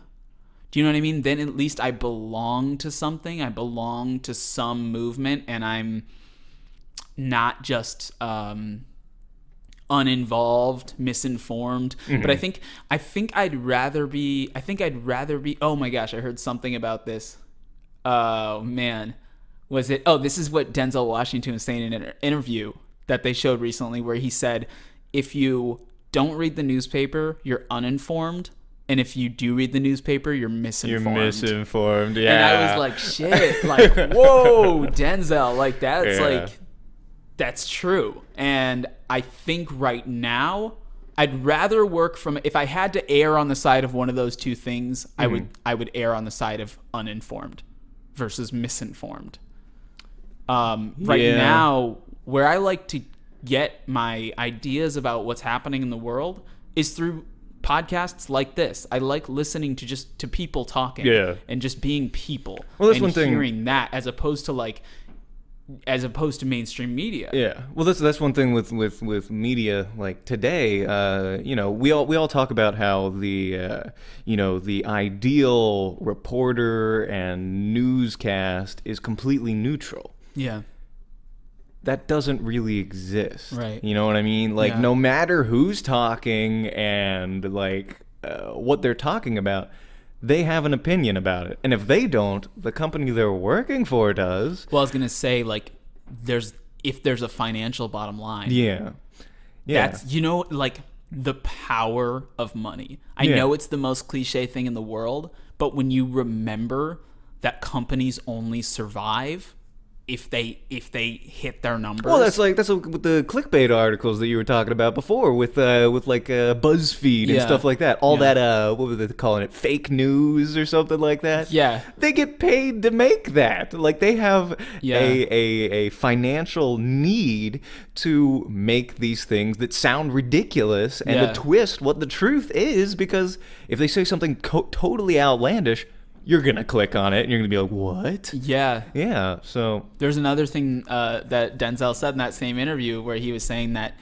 Do you know what I mean? Then at least I belong to something. I belong to some movement, and I'm not just uninvolved, misinformed. But I think I'd rather be. Oh my gosh! I heard something about this. Oh man, was it? Oh, this is what Denzel Washington was saying in an interview that they showed recently, where he said, "If you don't read the newspaper, you're uninformed." And if you do read the newspaper, you're misinformed. You're misinformed, yeah. And I was like, shit, like, whoa, Denzel, like, that's true. And I think right now, I'd rather work from, if I had to err on the side of one of those two things, I would err on the side of uninformed versus misinformed. Right now, where I like to get my ideas about what's happening in the world is through podcasts like this. I like listening to people talking and just being people. Well, that's and one thing. Hearing that as opposed to mainstream media. Yeah. Well, that's one thing with media like today. We all talk about how the ideal reporter and newscast is completely neutral. Yeah. That doesn't really exist. Right. You know what I mean? Like, no matter who's talking and, like, what they're talking about, they have an opinion about it. And if they don't, the company they're working for does. Well, I was going to say, like, if there's a financial bottom line. Yeah. That's, like, the power of money. I know it's the most cliche thing in the world, but when you remember that companies only survive if they hit their numbers. Well, that's with the clickbait articles that you were talking about before, with BuzzFeed and stuff like that. All that what were they calling it? Fake news or something like that. Yeah, they get paid to make that. Like, they have a financial need to make these things that sound ridiculous and to twist what the truth is, because if they say something totally outlandish, you're going to click on it and you're going to be like, what? Yeah. Yeah. So there's another thing that Denzel said in that same interview where he was saying that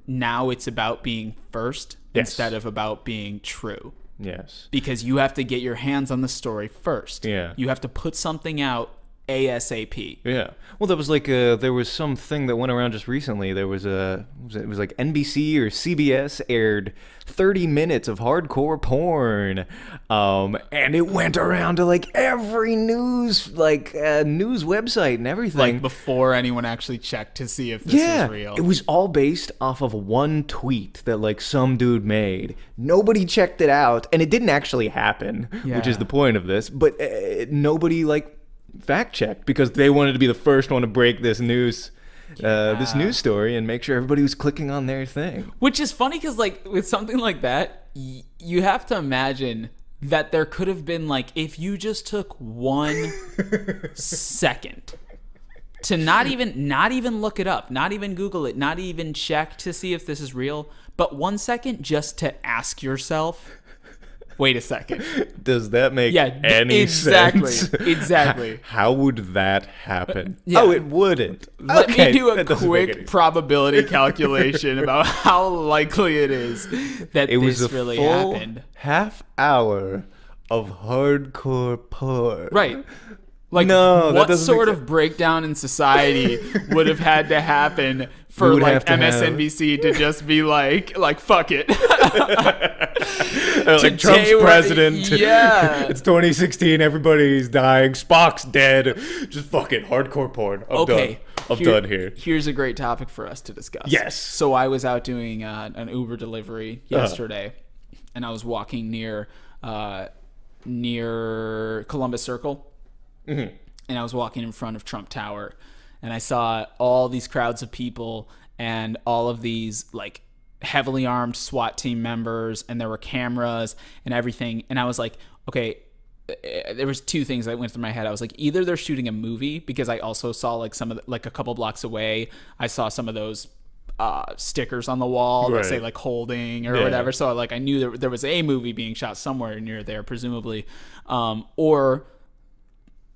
now it's about being first instead of about being true. Yes. Because you have to get your hands on the story first. Yeah. You have to put something out ASAP. Yeah. Well, that was like there was something that went around just recently. There was it was like NBC or CBS aired 30 minutes of hardcore porn, and it went around to like every news website and everything. Like before anyone actually checked to see if this was real. It was all based off of one tweet that like some dude made. Nobody checked it out, and it didn't actually happen, which is the point of this. But nobody fact checked because they wanted to be the first one to break this news story and make sure everybody was clicking on their thing. Which is funny because like with something like that, you have to imagine that there could have been like, if you just took 1 second to not even look it up, not even Google it, not even check to see if this is real, but 1 second just to ask yourself, wait a second. Does that make any sense? Exactly. How would that happen? Yeah. Oh, it wouldn't. Let me do a quick probability calculation about how likely it is that this really happened. Half hour of hardcore porn. Right. Like, no, what sort of breakdown in society would have had to happen for like MSNBC to just be like fuck it? Like Trump's president. Yeah. It's 2016. Everybody's dying. Spock's dead. Just fucking hardcore porn. I'm done here. Here's a great topic for us to discuss. Yes. So I was out doing an Uber delivery yesterday, and I was walking near Columbus Circle. Mm-hmm. And I was walking in front of Trump Tower, and I saw all these crowds of people and all of these like heavily armed SWAT team members, and there were cameras and everything. And I was like, okay, there was two things that went through my head. I was like, either they're shooting a movie, because I also saw like some of the, like a couple blocks away, I saw some of those stickers on the wall that say like holding or whatever. So like I knew there was a movie being shot somewhere near there, presumably, or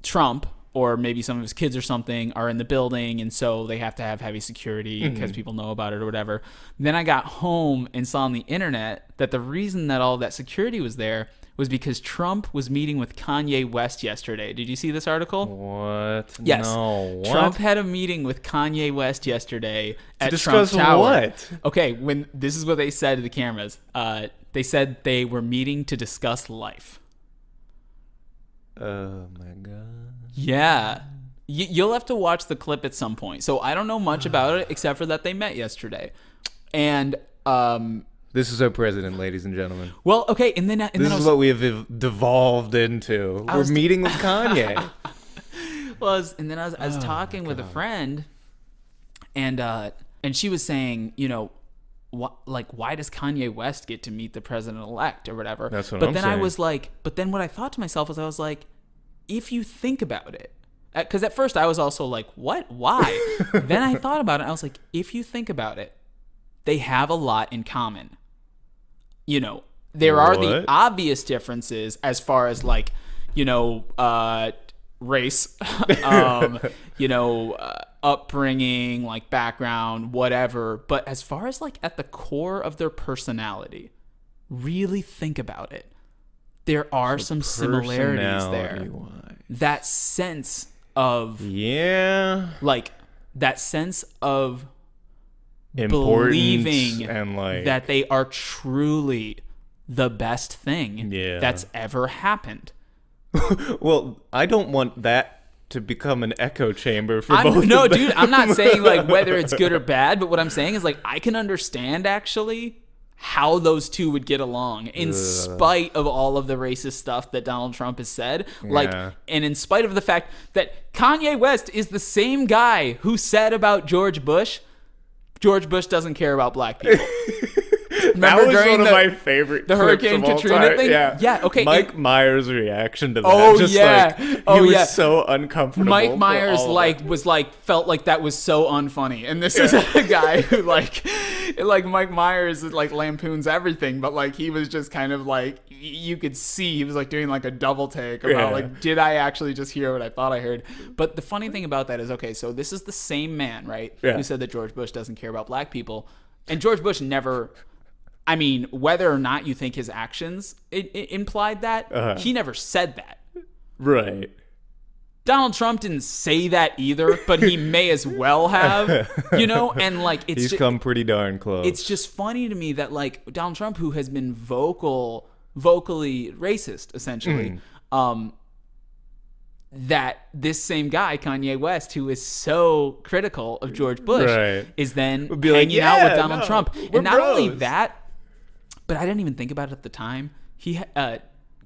Trump or maybe some of his kids or something are in the building, and so they have to have heavy security because people know about it or whatever. Then I got home and saw on the internet that the reason that all that security was there was because Trump was meeting with Kanye West yesterday. Did you see this article? What? Yes. No. What? Trump had a meeting with Kanye West yesterday at discuss Trump Tower. What? Okay, this is what they said to the cameras. They said they were meeting to discuss life. Oh my God. Yeah. You'll have to watch the clip at some point. So I don't know much about it except for that they met yesterday. And this is our president, ladies and gentlemen. Well, okay, and then this is what we have devolved into. We're meeting with Kanye. I was talking with a friend, and she was saying, why does Kanye West get to meet the president-elect or whatever? That's what I'm saying. I was like, but then what I thought to myself was, I was like, if you think about it, because at first I was also like, what? Why? Then I thought about it. And I was like, if you think about it, they have a lot in common. There are the obvious differences as far as like, race, upbringing, like background, whatever. But as far as like at the core of their personality, really think about it. There are some similarities there. That sense of like that sense of believing and like that they are truly the best thing that's ever happened. Well, I don't want that to become an echo chamber for both of No, them. dude, I'm not saying like whether it's good or bad, but what I'm saying is like I can understand actually how those two would get along in spite of all of the racist stuff that Donald Trump has said. Like, and in spite of the fact that Kanye West is the same guy who said about George Bush doesn't care about black people. Remember that was during one of my favorite the Hurricane Katrina thing? Yeah, okay. Mike Myers' reaction to that. He was so uncomfortable. Mike Myers felt like that was so unfunny. And this is a guy who like Mike Myers like lampoons everything, but like he was just kind of like you could see he was like doing like a double take about like, did I actually just hear what I thought I heard? But the funny thing about that is, okay, so this is the same man, right? Who said that George Bush doesn't care about black people. And George Bush never, I mean, whether or not you think his actions it implied that, he never said that. Right. Donald Trump didn't say that either, but he may as well have, you know? And like, he's come pretty darn close. It's just funny to me that like Donald Trump, who has been vocally racist, essentially, that this same guy, Kanye West, who is so critical of George Bush, is then hanging out with Donald Trump. And not only that, but I didn't even think about it at the time.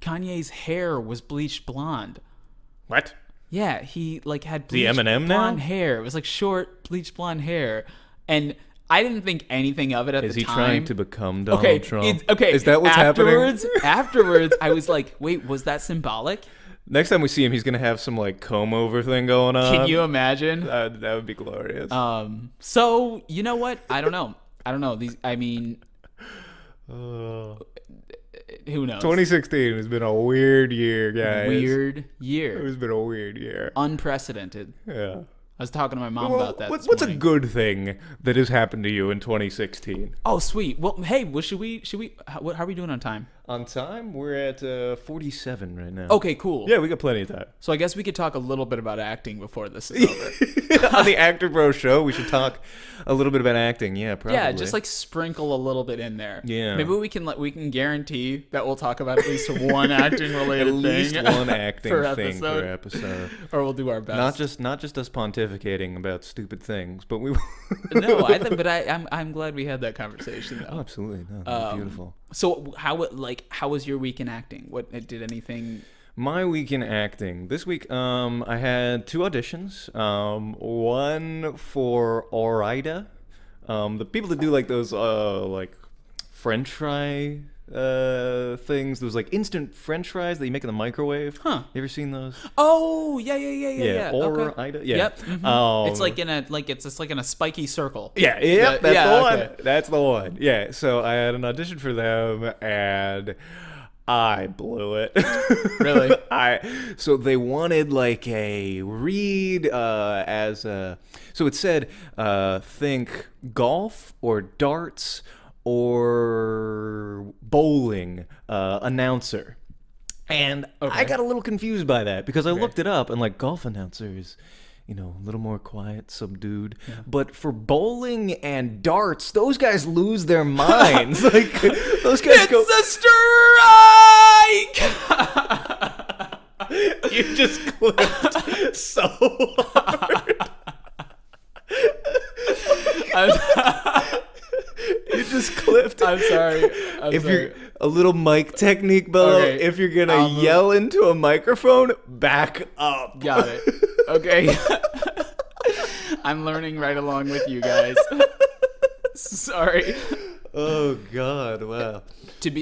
Kanye's hair was bleached blonde. What? Yeah, he like had bleached Eminem blonde now? hair. It was like short bleached blonde hair, and I didn't think anything of it at the time. Is he trying to become Donald Trump? Okay, is that what's happening? Afterwards, I was like, wait, was that symbolic? Next time we see him, he's gonna have some like comb over thing going on. Can you imagine? That would be glorious. So you know what? I don't know. Who knows? 2016 has been a weird year, guys. Weird year. It's been a weird year. Unprecedented. Yeah. I was talking to my mom about that. What's a good thing that has happened to you in 2016? Oh, sweet. Well, hey, should we? How are we doing on time? On time, we're at 47 right now. Okay, cool. Yeah, we got plenty of time. So I guess we could talk a little bit about acting before this is over. On the Actor Bro show, we should talk a little bit about acting. Yeah, probably. Yeah, just like sprinkle a little bit in there. Yeah. Maybe we can guarantee that we'll talk about at least one acting related thing. At least one acting thing per episode. Or we'll do our best. Not just us pontificating about stupid things, but we. No, I'm glad we had that conversation though. Oh, absolutely. No, that was beautiful. So how was your week in acting? What did anything? My week in acting. This week, I had 2 auditions. One for Orida. The people that do like those like French fry things, those like instant French fries that you make in the microwave. Huh? You ever seen those? Oh yeah. Orida. Okay. Yeah. Yep. Mm-hmm. It's just like in a spiky circle. Yeah. Yep. That's the one. Okay. That's the one. Yeah. So I had an audition for them and I blew it. Really? So they wanted like a read so it said think golf or darts or bowling announcer. And I got a little confused by that because I looked it up and like golf announcer is, a little more quiet, subdued. Yeah. But for bowling and darts, those guys lose their minds. Like those guys go. It's a strike. You just clipped so hard. You just clipped. I'm sorry. You're a little mic technique, Bello. Okay. If you're gonna yell into a microphone, back up. Got it. Okay. I'm learning right along with you guys. Sorry. Oh God! Wow.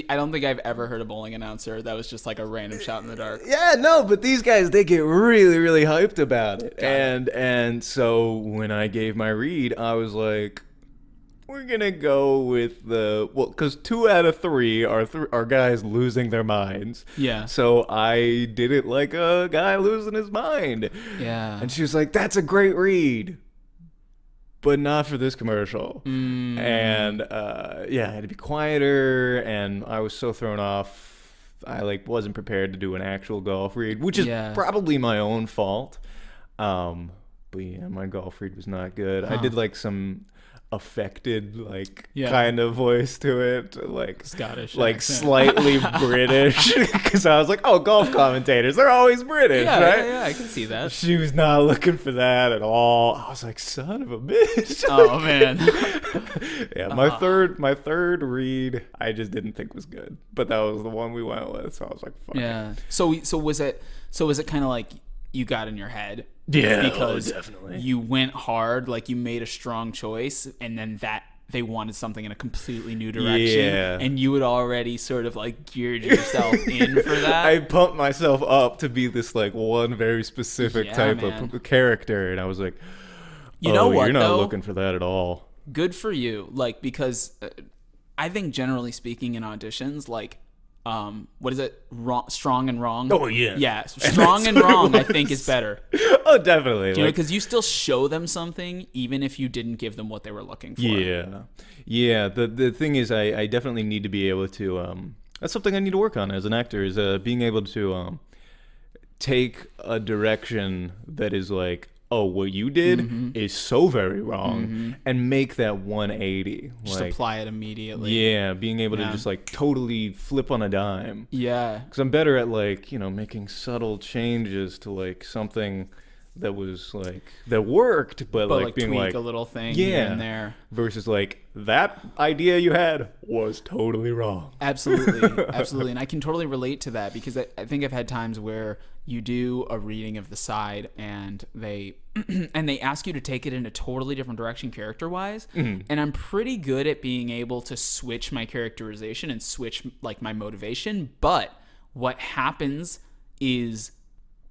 I don't think I've ever heard a bowling announcer that was just like a random shot in the dark. Yeah, no, but these guys, they get really, really hyped about it. And so when I gave my read, I was like, we're gonna go with because 2 out of 3 are guys losing their minds. Yeah. So I did it like a guy losing his mind. Yeah. And she was like, "That's a great read, but not for this commercial." And I had to be quieter, and I was so thrown off. I wasn't prepared to do an actual golf read, which is probably my own fault. But yeah, my golf read was not good. I did like some affected Yeah. kind of voice to it, like Scottish like accent. slightly British, because I was like, oh, golf commentators, they're always British, Yeah, right? yeah, I can see that. She was not looking for that at all. I was like, son of a bitch. Oh man. Yeah, my third read I just didn't think was good, but that was the one we went with, so I was like, fuck it. Yeah. So was it kind of like you got in your head? Yeah, Because definitely. you went hard, like you made a strong choice, and then that they wanted something in a completely new direction, Yeah. and you had already sort of like geared yourself in for that. I pumped myself up to be this like one very specific Yeah, type man. of character, and I was like, You know what, you're not though? looking for that at all. Good for you, like, because I think generally speaking in auditions, like, what is it? Strong and wrong. Oh, yeah. Yeah, strong and wrong. I think is better. Oh, definitely. You know, because you still show them something even if you didn't give them what they were looking for. Yeah. The thing is, I definitely need to be able to. That's something I need to work on as an actor, is being able to take a direction that is like, oh, what you did is so very wrong, and make that 180. Just apply it immediately. Yeah, being able to just like totally flip on a dime. Yeah. Because I'm better at like, making subtle changes to like something that was like, that worked, but like being tweak like a little thing here and there. versus like that idea you had was totally wrong. Absolutely. Absolutely. And I can totally relate to that, because I think I've had times where you do a reading of the side and they ask you to take it in a totally different direction character-wise. And I'm pretty good at being able to switch my characterization and switch like my motivation. But what happens is,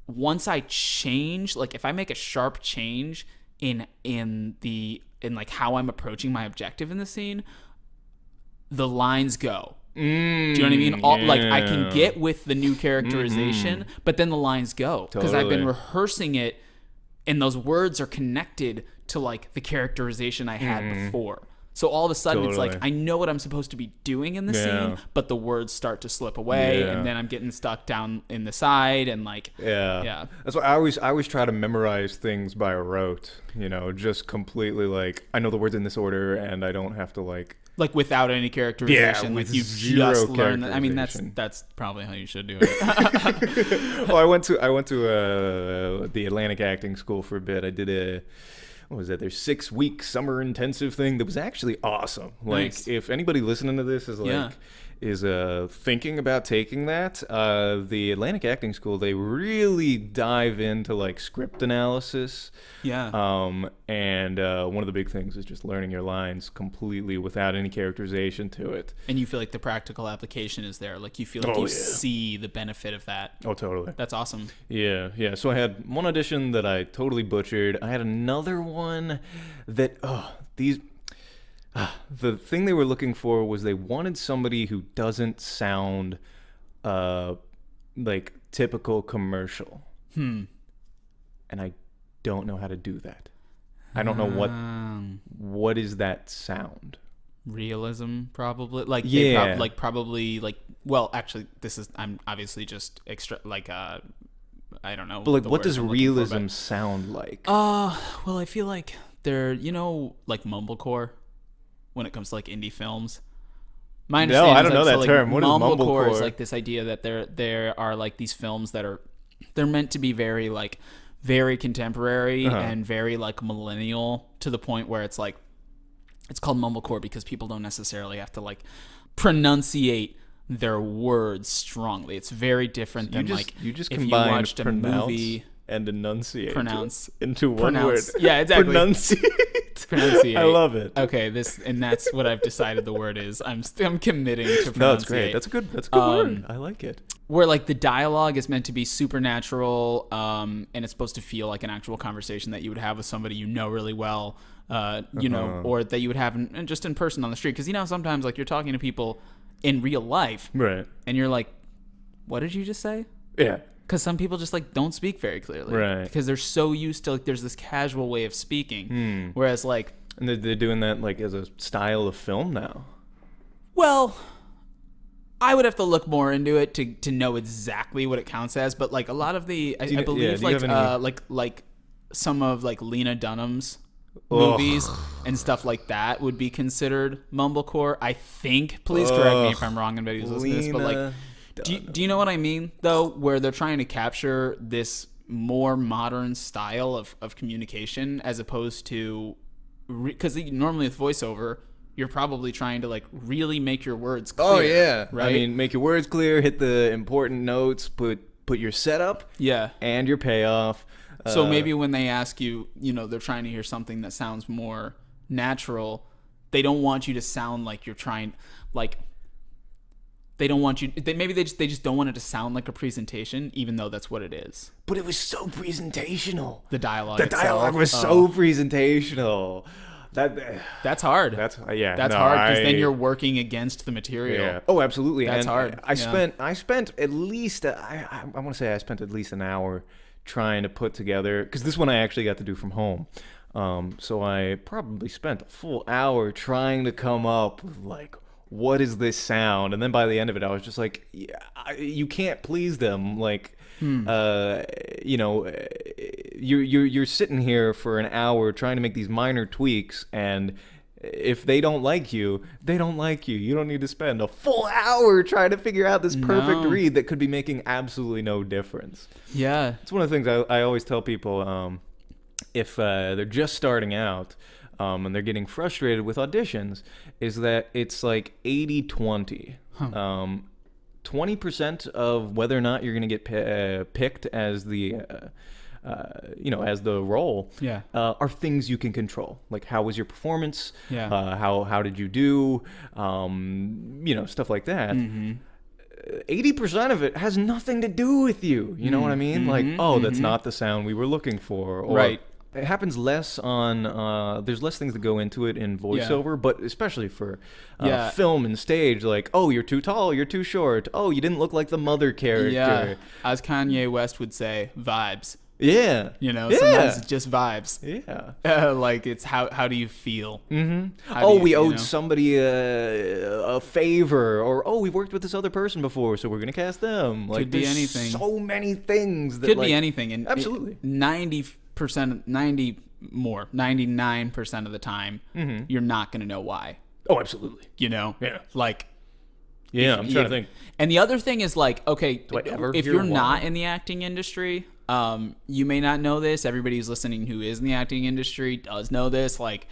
once I change, like if I make a sharp change in like how I'm approaching my objective in the scene, the lines go. Do you know what I mean? Like I can get with the new characterization, but then the lines go because I've been rehearsing it, and those words are connected to like the characterization I had before. So all of a sudden it's like I know what I'm supposed to be doing in the scene, but the words start to slip away, and then I'm getting stuck down in the side, and like That's why I always try to memorize things by rote. Just completely like I know the words in this order, and I don't have to like without any characterization, like you just learn that. I mean, that's probably how you should do it. Well, I went to the Atlantic Acting School for a bit. I did what was that? Their 6-week summer intensive thing that was actually awesome. Like, Nice. if anybody listening to this is like is thinking about taking that, the Atlantic Acting School, they really dive into like script analysis. And one of the big things is just learning your lines completely without any characterization to it. And you feel like the practical application is there. Like you feel like you see the benefit of that. Oh, totally. That's awesome. Yeah. So I had one audition that I totally butchered. I had another one that the thing they were looking for was they wanted somebody who doesn't sound like typical commercial. And I don't know how to do that. I don't know what is that sound. Realism, probably. Like probably well, actually I'm obviously just extra like I don't know. But like what does realism sound like? Well, I feel like they're, like mumblecore when it comes to like indie films. My understanding I don't know that term. What is mumblecore? Mumblecore is like this idea that there are like these films that they're meant to be very like very contemporary and very like millennial, to the point where it's like it's called mumblecore because people don't necessarily have to like pronunciate their words strongly. It's very different than you just if you combined watched a pronounce movie and enunciate pronounce into one word. Yeah, exactly. Pronunciate. I love it. Okay, that's what I've decided the word is. I'm committing to pronunciate. No, it's great. That's a good word. I like it. Where like the dialogue is meant to be supernatural, and it's supposed to feel like an actual conversation that you would have with somebody you know really well, or that you would have just in person on the street. Because sometimes like you're talking to people in real life, right? And you're like, "What did you just say?" Yeah. Because some people just like don't speak very clearly, right? Because they're so used to like there's this casual way of speaking, whereas like and they're doing that like as a style of film now. Well, I would have to look more into it to know exactly what it counts as, but like a lot of the I believe like some of like Lena Dunham's movies and stuff like that would be considered mumblecore. I think. Please correct me if I'm wrong, anybody who's listening to this. But like, do you know what I mean though? Where they're trying to capture this more modern style of communication as opposed to, because normally with voiceover, you're probably trying to like really make your words clear. Oh yeah, right. I mean, make your words clear, hit the important notes, put your setup, and your payoff. So maybe when they ask you, they're trying to hear something that sounds more natural. They don't want you to sound like you're trying, like. They don't want you. Maybe they just don't want it to sound like a presentation, even though that's what it is. But it was so presentational. The dialogue. The dialogue was so presentational. That's hard. That's hard because then you're working against the material. Yeah. Oh, absolutely. That's hard. I spent at least I want to say I spent at least an hour trying to put together, because this one I actually got to do from home. So I probably spent a full hour trying to come up with like, what is this sound? And then by the end of it, I was just like, you can't please them. Like, you're sitting here for an hour trying to make these minor tweaks, and if they don't like you, they don't like you. You don't need to spend a full hour trying to figure out this perfect read that could be making absolutely no difference. Yeah. It's one of the things I always tell people, if they're just starting out, and they're getting frustrated with auditions, is that it's like 80-20. 20% of whether or not you're going to get picked as the as the role are things you can control. Like, how was your performance? How did you do? Stuff like that. 80% of it has nothing to do with you. You know what I mean? Like, that's not the sound we were looking for. Or, right. It happens less on, there's less things that go into it in voiceover, but especially for film and stage, like, oh, you're too tall, you're too short, oh, you didn't look like the mother character. Yeah, as Kanye West would say, vibes. Yeah. Sometimes it's just vibes. Yeah. Like, it's how do you feel? We owed somebody a favor, or, we worked with this other person before, so we're going to cast them. Like, could be anything. So many things. That, could be anything. And absolutely. 99% of the time, you're not going to know why. Oh, absolutely. Yeah. Like, I'm trying to think. And the other thing is, like, okay, if you're one? not in the acting industry, you may not know this. Everybody who's listening who is in the acting industry does know this. Like,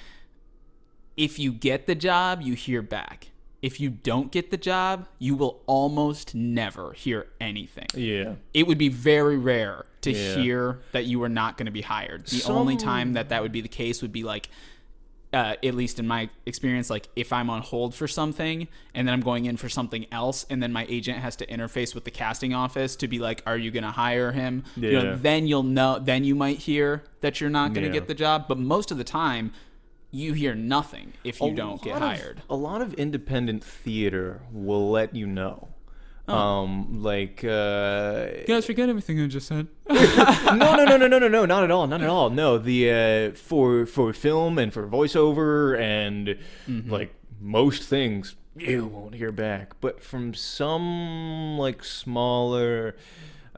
if you get the job, you hear back. If you don't get the job, you will almost never hear anything. Yeah. It would be very rare to hear that you were not going to be hired. The only time that would be the case would be like, at least in my experience, like if I'm on hold for something and then I'm going in for something else, and then my agent has to interface with the casting office to be like, are you going to hire him? Then you'll know, then you might hear that you're not going to get the job. But most of the time, you hear nothing if you don't get hired. A lot of independent theater will let you know. You guys forget everything I just said. No, not at all. No, the for film and for voiceover and like most things, you won't hear back. But from some like smaller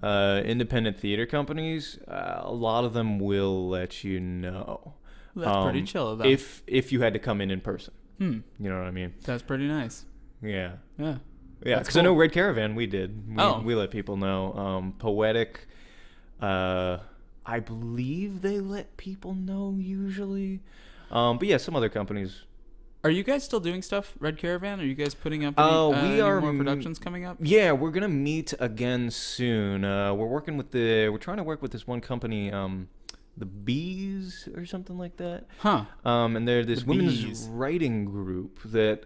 independent theater companies, a lot of them will let you know. That's pretty chill, though. If you had to come in person. You know what I mean? That's pretty nice. Yeah. Yeah, because cool. I know Red Caravan, we let people know. Poetic, I believe they let people know usually. But yeah, some other companies. Are you guys still doing stuff, Red Caravan? Are you guys putting up any more productions coming up? Yeah, we're gonna meet again soon. We're trying to work with this one company, the Bees or something like that. And they're this women's writing group that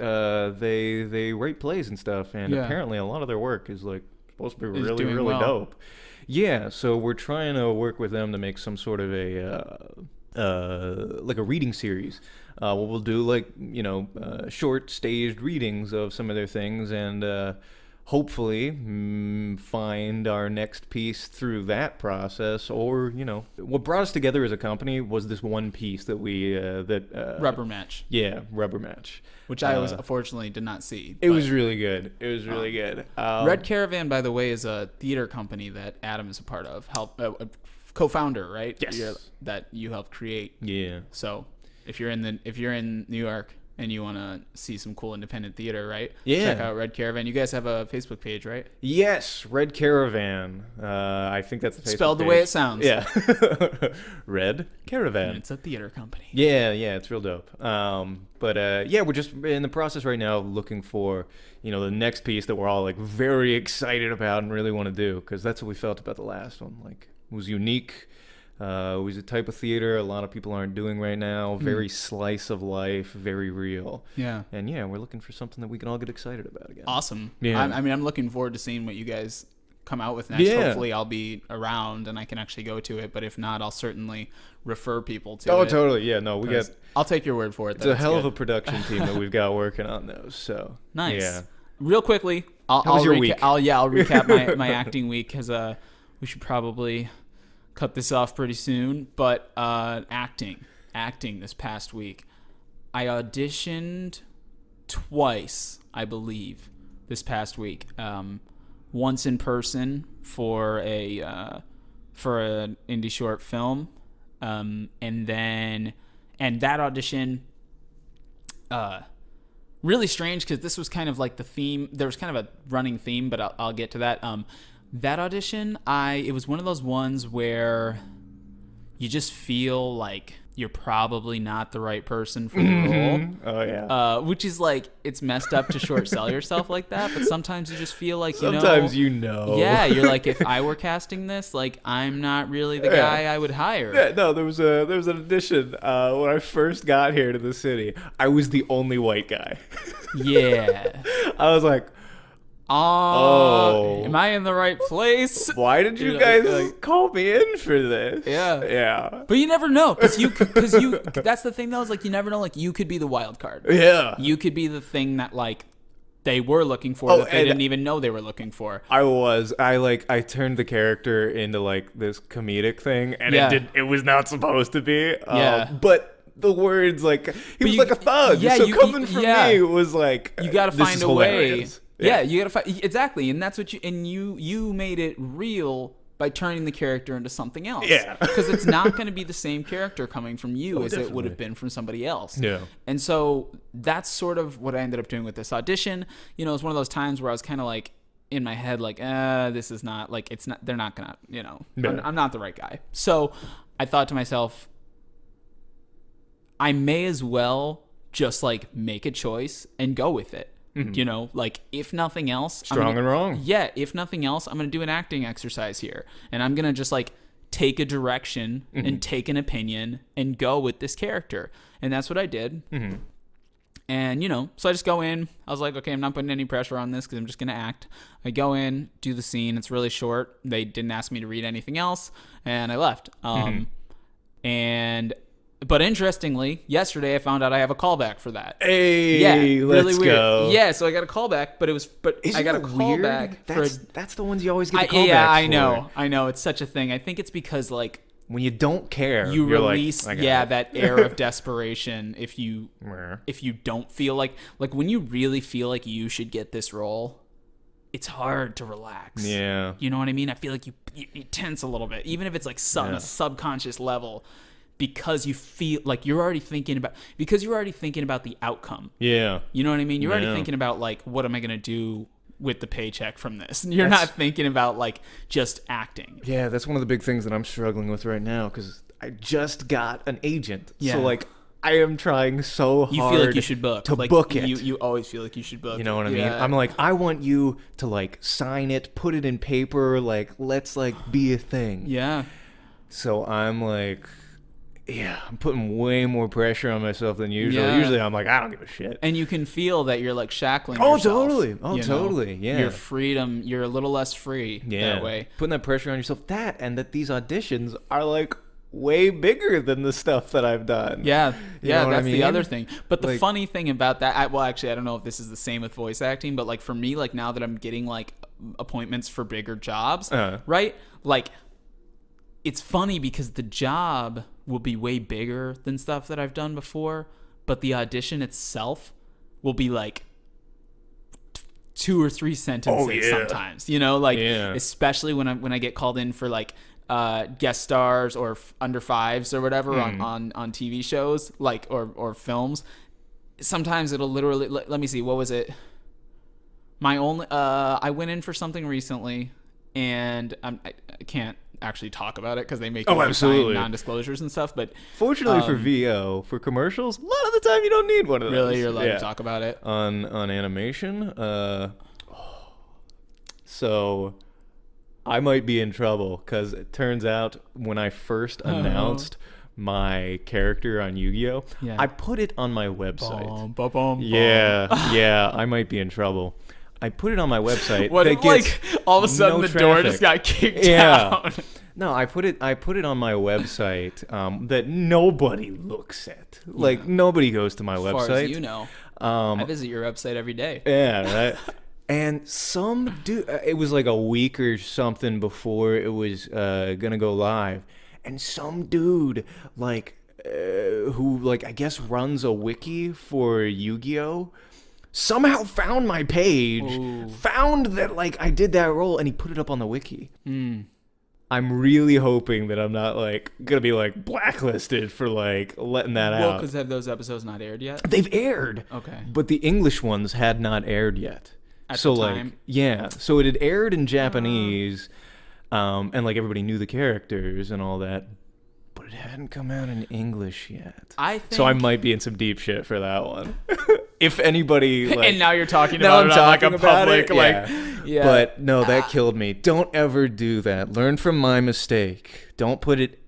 they write plays and stuff, and apparently a lot of their work is like supposed to be really dope. Yeah, so we're trying to work with them to make some sort of like a reading series. We'll do like short staged readings of some of their things, and hopefully find our next piece through that process. Or what brought us together as a company was this one piece that we Rubber Match. Rubber Match, which I unfortunately did not see. It was really good. Red Caravan, by the way, is a theater company that Adam is a part of. co-founder, right? Yes. That you helped create. Yeah. So if you're in New York and you want to see some cool independent theater, right? Yeah. Check out Red Caravan. You guys have a Facebook page, right? Yes, Red Caravan. I think that's the Facebook Spelled the page. way it sounds. Yeah. Red Caravan. And it's a theater company. Yeah, it's real dope. But we're just in the process right now of looking for, the next piece that we're all like very excited about and really want to do, because that's what we felt about the last one. Like, it was unique. It was a type of theater a lot of people aren't doing right now. Very slice of life, very real. Yeah. And we're looking for something that we can all get excited about again. Awesome. Yeah. I'm looking forward to seeing what you guys come out with next. Yeah. Hopefully I'll be around and I can actually go to it. But if not, I'll certainly refer people to it. Oh, totally. Yeah, no, I'll take your word for it. It's a hell of a production team that we've got working on those. So nice. Yeah. Real quickly, I'll recap my acting week, because we should probably cut this off pretty soon. But acting this past week, I auditioned twice, I believe, this past week. Once in person for an indie short film, and that audition, really strange, because this was kind of like the theme. There was kind of a running theme, but I'll get to that. That audition, it was one of those ones where you just feel like you're probably not the right person for the role. Oh, yeah. Which is like, it's messed up to short sell yourself like that, but sometimes you just feel like, sometimes Yeah, you're like, if I were casting this, like, I'm not really the guy I would hire. Yeah, no, there was an audition when I first got here to the city. I was the only white guy. Yeah. I was like, am I in the right place? Why did you guys call me in for this? Yeah. But you never know, because that's the thing though, is like, you never know, like, you could be the wild card. Yeah. You could be the thing that, like, they were looking for that they didn't even know they were looking for. I turned the character into like this comedic thing, and it was not supposed to be. But the words, like, he was like a thug. Yeah, so coming from me was like, you got to find a way. Yeah, you gotta find exactly, and that's what you made it real by turning the character into something else. Yeah, because it's not going to be the same character coming from you as definitely. It would have been from somebody else. Yeah, and so that's sort of what I ended up doing with this audition. It was one of those times where I was kind of like in my head, like, this is not like it's not. They're not gonna, I'm not the right guy. So I thought to myself, I may as well just like make a choice and go with it. Mm-hmm. Like, if nothing else, strong and wrong. Yeah, if nothing else, I'm going to do an acting exercise here. And I'm going to just like take a direction and take an opinion and go with this character. And that's what I did. Mm-hmm. And, so I just go in. I was like, okay, I'm not putting any pressure on this because I'm just going to act. I go in, do the scene. It's really short. They didn't ask me to read anything else. And I left. But interestingly, yesterday I found out I have a callback for that. Hey, yeah, let's really weird. Go. Yeah, so I got a callback, I got a callback. That's the ones you always get a callback for. I know. It's such a thing. I think it's because like when you don't care, you release that air of desperation. If you don't feel like when you really feel like you should get this role, it's hard to relax. Yeah, you know what I mean. I feel like you tense a little bit, even if it's like on a subconscious level. Because you feel like you're already thinking about the outcome. Yeah. You know what I mean? You're already thinking about like, what am I going to do with the paycheck from this? And you're not thinking about like just acting. Yeah, that's one of the big things that I'm struggling with right now, because I just got an agent. Yeah. So like I am trying so hard. You feel like you should book. To book it. You always feel like you should book. You know what I mean? I'm like, I want you to like sign it, put it in paper, like let's like be a thing. Yeah. So I'm like, I'm putting way more pressure on myself than usual. Yeah. Usually I'm like, I don't give a shit. And you can feel that you're like shackling yourself. Totally. Yeah. Your freedom, you're a little less free that way. Putting that pressure on yourself, and that these auditions are like way bigger than the stuff that I've done. Yeah. That's the other thing. But the funny thing about that, I don't know if this is the same with voice acting, but like for me, like now that I'm getting like appointments for bigger jobs, right? Like it's funny because the job will be way bigger than stuff that I've done before, but the audition itself will be like 2 or 3 sentences sometimes, especially when I get called in for like guest stars or under fives or whatever on TV shows like or films, sometimes it'll literally let me see, what was it? My only I went in for something recently, and I can't actually talk about it because they make absolutely non-disclosures and stuff. But fortunately for VO, for commercials, a lot of the time you don't need one of those. Really, you're allowed to talk about it on animation. So I might be in trouble because it turns out when I first announced my character on Yu-Gi-Oh, I put it on my website. Yeah, I might be in trouble. I put it on my website. What if, like, all of a sudden the door just got kicked down? No, I put it on my website that nobody looks at. Like, nobody goes to my website. As far as you know. I visit your website every day. Yeah, right. And some dude, it was like a week or something before it was gonna go live, and some dude like who like I guess runs a wiki for Yu-Gi-Oh somehow found my page, found that like I did that role, and he put it up on the wiki. I'm really hoping that I'm not like gonna be like blacklisted for like letting that out. Well, because have those episodes not aired yet? They've aired. Okay. But the English ones had not aired yet. At the time? Like, yeah. So it had aired in Japanese, and like everybody knew the characters and all that, but it hadn't come out in English yet. So I might be in some deep shit for that one. If anybody, like, and now you're talking about it on like a public, yeah. But no, that killed me. Don't ever do that. Learn from my mistake. Don't put it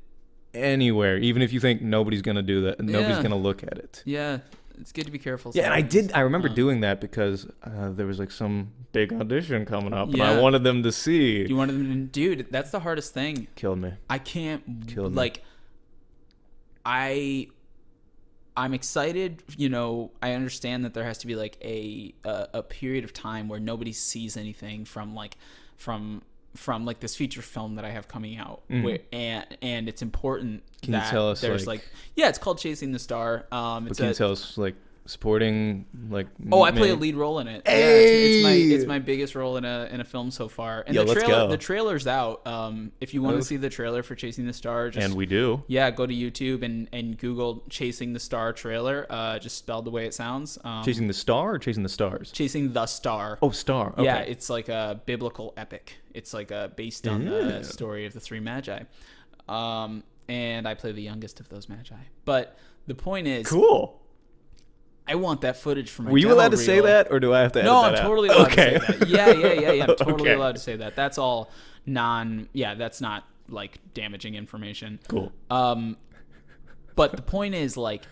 anywhere, even if you think nobody's gonna do that. Nobody's gonna look at it. Yeah. It's good to be careful. Yeah, and I remember doing that because there was like some big audition coming up, and I wanted them to see. You wanted them to, dude, that's the hardest thing. Killed me. I can't, like, I'm excited, you know, I understand that there has to be like a period of time where nobody sees anything from like this feature film that I have coming out, where, and it's important. Can that you tell us, there's like it's called Chasing the Star. Can you tell us like supporting, like, I play a lead role in it. Hey! Yeah, it's my biggest role in a film so far. And the trailer's out. If you want to see the trailer for Chasing the Star, and we do. Yeah, go to YouTube and Google Chasing the Star trailer, just spelled the way it sounds. Chasing the Star or Chasing the Stars? Chasing the Star. Oh, Star. Okay. Yeah, it's like a biblical epic. It's like based on the story of the three magi. And I play the youngest of those magi. But the point is, cool. I want that footage from my Were you allowed to say that, or do I have to edit that out? No, I'm totally allowed to say that. Yeah. I'm totally allowed to say that. That's all that's not, like, damaging information. Cool. But the point is, like,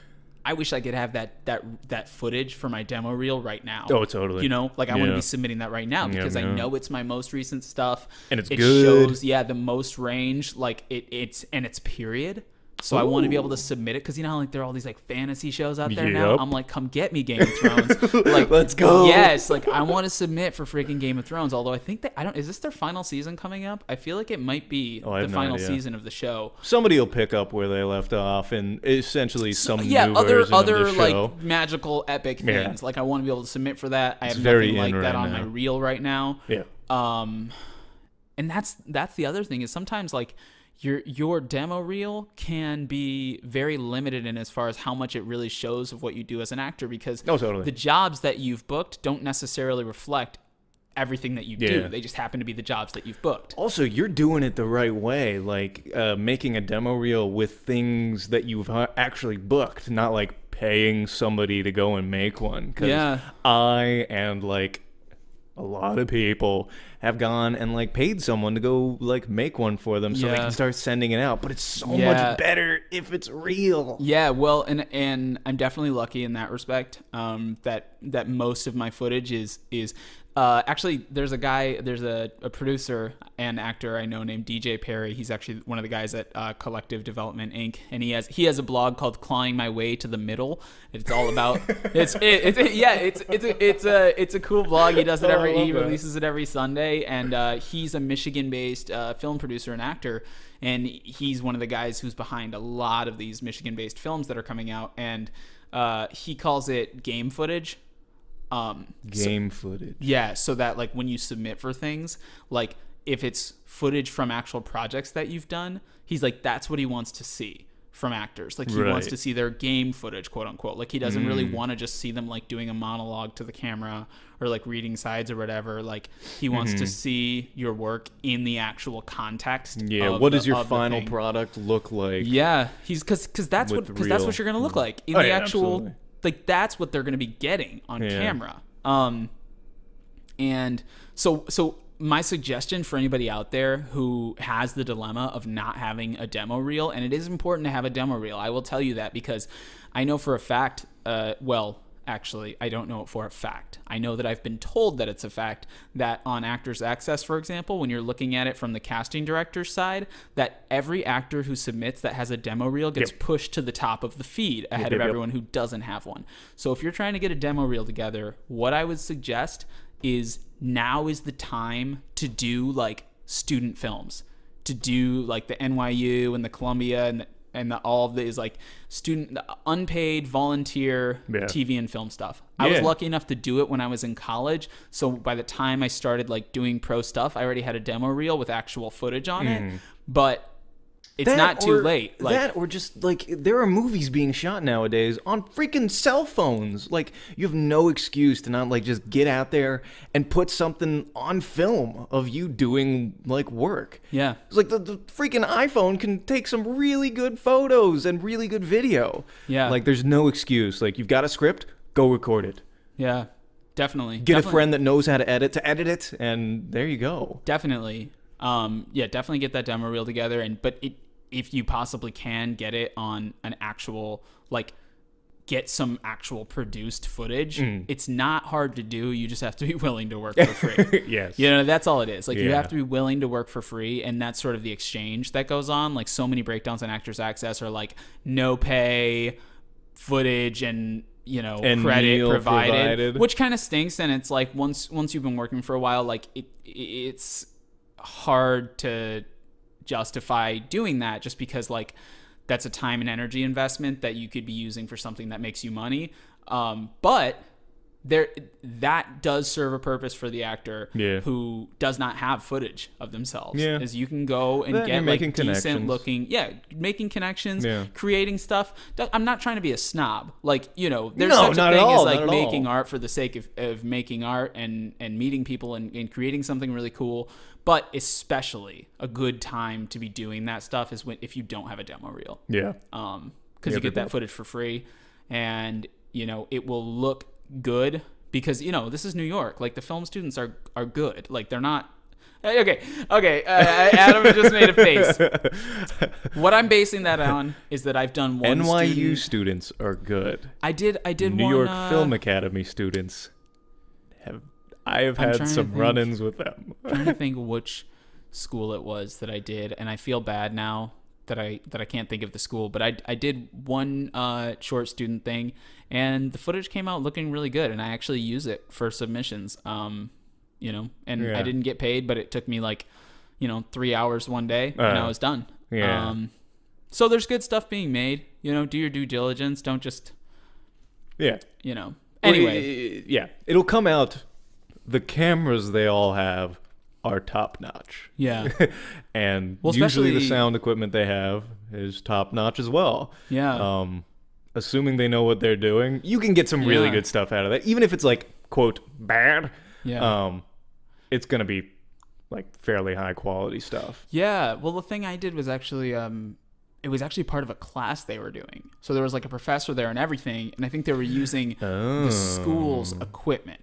I wish I could have that footage for my demo reel right now. Oh, totally. You know? Like, I want to be submitting that right now because I know it's my most recent stuff. And it good. Shows, the most range. Like, it's period. So I want to be able to submit it because, you know, like, there are all these like fantasy shows out there now. I'm like, come get me, Game of Thrones. Like, let's go. Yes, like, I want to submit for freaking Game of Thrones. Although I think that is this their final season coming up? I feel like it might be the final season of the show. Somebody will pick up where they left off, and essentially some new version of the show. Like magical epic things. Like, I want to be able to submit for that. I have nothing like that on my reel right now. Yeah. And that's the other thing is sometimes, like, your demo reel can be very limited in as far as how much it really shows of what you do as an actor, because the jobs that you've booked don't necessarily reflect everything that you do. They just happen to be the jobs that you've booked. Also, you're doing it the right way, like making a demo reel with things that you've actually booked, not like paying somebody to go and make one. 'Cause I and like a lot of people have gone and like paid someone to go like make one for them so they can start sending it out, but it's so much better if it's real. Well, and I'm definitely lucky in that respect, that most of my footage is actually, there's a producer and actor I know named DJ Perry. He's actually one of the guys at Collective Development Inc. And he has a blog called Clawing My Way to the Middle. It's all about it's a cool blog. He does it he releases it every Sunday, and he's a Michigan-based film producer and actor, and he's one of the guys who's behind a lot of these Michigan-based films that are coming out, and he calls it game footage. Game footage. Yeah, so that like when you submit for things, like if it's footage from actual projects that you've done, he's like, that's what he wants to see from actors. Like, he wants to see their game footage, quote unquote. Like, he doesn't really want to just see them like doing a monologue to the camera or like reading sides or whatever. Like, he wants to see your work in the actual context. Yeah. What does your final product look like? Yeah. Because that's what you're going to look like in the actual, absolutely. Like, that's what they're going to be getting on camera. And so my suggestion for anybody out there who has the dilemma of not having a demo reel, and it is important to have a demo reel, I will tell you that, because I know for a fact, actually, I don't know it for a fact. I know that I've been told that it's a fact that on Actors Access, for example, when you're looking at it from the casting director's side, that every actor who submits that has a demo reel gets pushed to the top of the feed ahead of everyone who doesn't have one. So if you're trying to get a demo reel together, what I would suggest is now is the time to do like student films, to do like the NYU and the Columbia and all of these like student unpaid volunteer TV and film stuff. I was lucky enough to do it when I was in college. So by the time I started like doing pro stuff, I already had a demo reel with actual footage on it. But it's not too late. Like, that or just like there are movies being shot nowadays on freaking cell phones. Like, you have no excuse to not like just get out there and put something on film of you doing like work. Yeah. It's like the freaking iPhone can take some really good photos and really good video. Yeah. Like, there's no excuse. Like, you've got a script, go record it. Yeah. Definitely. Get a friend that knows how to edit it, and there you go. Definitely. Definitely get that demo reel together, but if you possibly can get it on an actual, like, get some actual produced footage. It's not hard to do. You just have to be willing to work for free. Yes. You know, that's all it is. Like, you have to be willing to work for free, and that's sort of the exchange that goes on. Like, so many breakdowns on Actors Access are like no pay footage and, you know, and credit provided, which kind of stinks. And it's like once you've been working for a while, like it's hard to justify doing that, just because like that's a time and energy investment that you could be using for something that makes you money. But that does serve a purpose for the actor who does not have footage of themselves. Is you can go and get like decent looking, making connections, creating stuff. I'm not trying to be a snob. Like, you know, there's such a thing as like making art for the sake of making art and meeting people and creating something really cool. But especially a good time to be doing that stuff is if you don't have a demo reel. Yeah. Because you get that footage for free, and you know it will look good because, you know, this is New York. Like, the film students are good. Like, they're not. Okay. Adam just made a face. What I'm basing that on is that I've done one. NYU students are good. I did. New York Film Academy students I have had some run-ins with them. I'm trying to think which school it was that I did, and I feel bad now that I can't think of the school, but I did one short student thing, and the footage came out looking really good, and I actually use it for submissions. You know, and I didn't get paid, but it took me like, you know, 3 hours one day, and I was done. Yeah. So there's good stuff being made. You know, do your due diligence. Don't just. Yeah. You know. Anyway. Yeah. It'll come out. The cameras they all have are top notch. Yeah. And usually the sound equipment they have is top notch as well. Yeah. Assuming they know what they're doing, you can get some really good stuff out of that. Even if it's like, quote, bad. Yeah. It's going to be like fairly high quality stuff. Yeah. Well, the thing I did was actually it was actually part of a class they were doing. So there was like a professor there and everything, and I think they were using the school's equipment.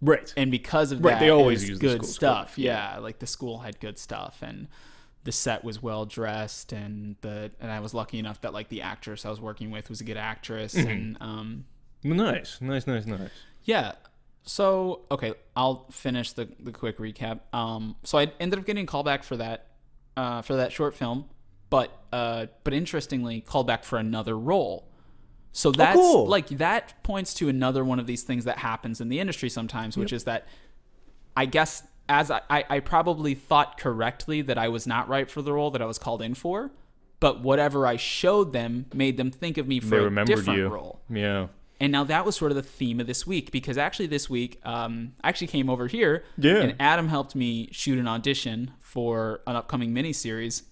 Right. And because of that, they always use good stuff. Yeah, like the school had good stuff, and the set was well dressed, and I was lucky enough that like the actress I was working with was a good actress. And nice. Yeah. So okay, I'll finish the quick recap. So I ended up getting a callback for that short film, but interestingly, called back for another role. So that's like, that points to another one of these things that happens in the industry sometimes, which is that I guess as I probably thought correctly that I was not right for the role that I was called in for, but whatever I showed them made them think of me for a different role. Yeah. And now that was sort of the theme of this week, because actually this week, I actually came over here, Yeah. and Adam helped me shoot an audition for an upcoming miniseries.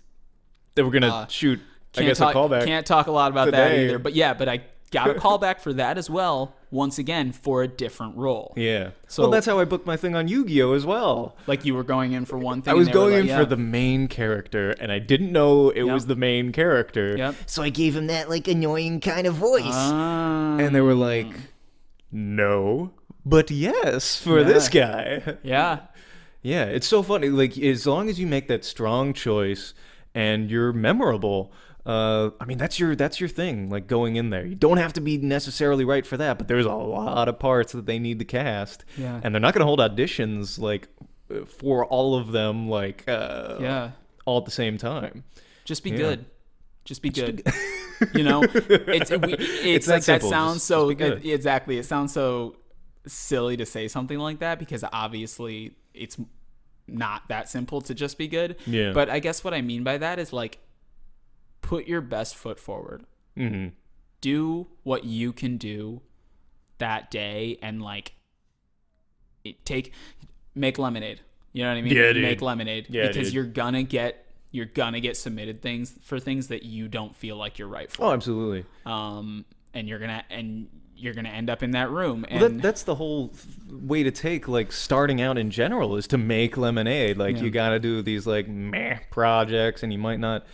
That we're gonna shoot. I guess a callback. Can't talk a lot about today. that either. But yeah, but I got a callback for that as well. Once again, for a different role. Yeah. So that's how I booked my thing on Yu-Gi-Oh as well. Like you were going in for one thing. I was going in for the main character, and I didn't know it was the main character. Yep. So I gave him that like annoying kind of voice. And they were like, no, but yes, for this guy. Yeah. Yeah, it's so funny. Like, as long as you make that strong choice and you're memorable, I mean, that's your thing, like, going in there. You don't have to be necessarily right for that, but there's a lot of parts that they need to cast. Yeah. And they're not going to hold auditions, like, for all of them, like, all at the same time. Just be good. Just be good. You know, it's like that sounds so exactly. It sounds so silly to say something like that, because obviously it's not that simple to just be good. Yeah. But I guess what I mean by that is, like, put your best foot forward. Mm-hmm. Do what you can do that day, and like make lemonade. You know what I mean? Yeah, dude. Make lemonade. Yeah, because dude. you're gonna get submitted things that you don't feel like you're right for. Oh, absolutely. And you're gonna end up in that room. And Well, that's the whole way to take, like, starting out in general, is to make lemonade. Like, you got to do these, like, meh projects, and you might not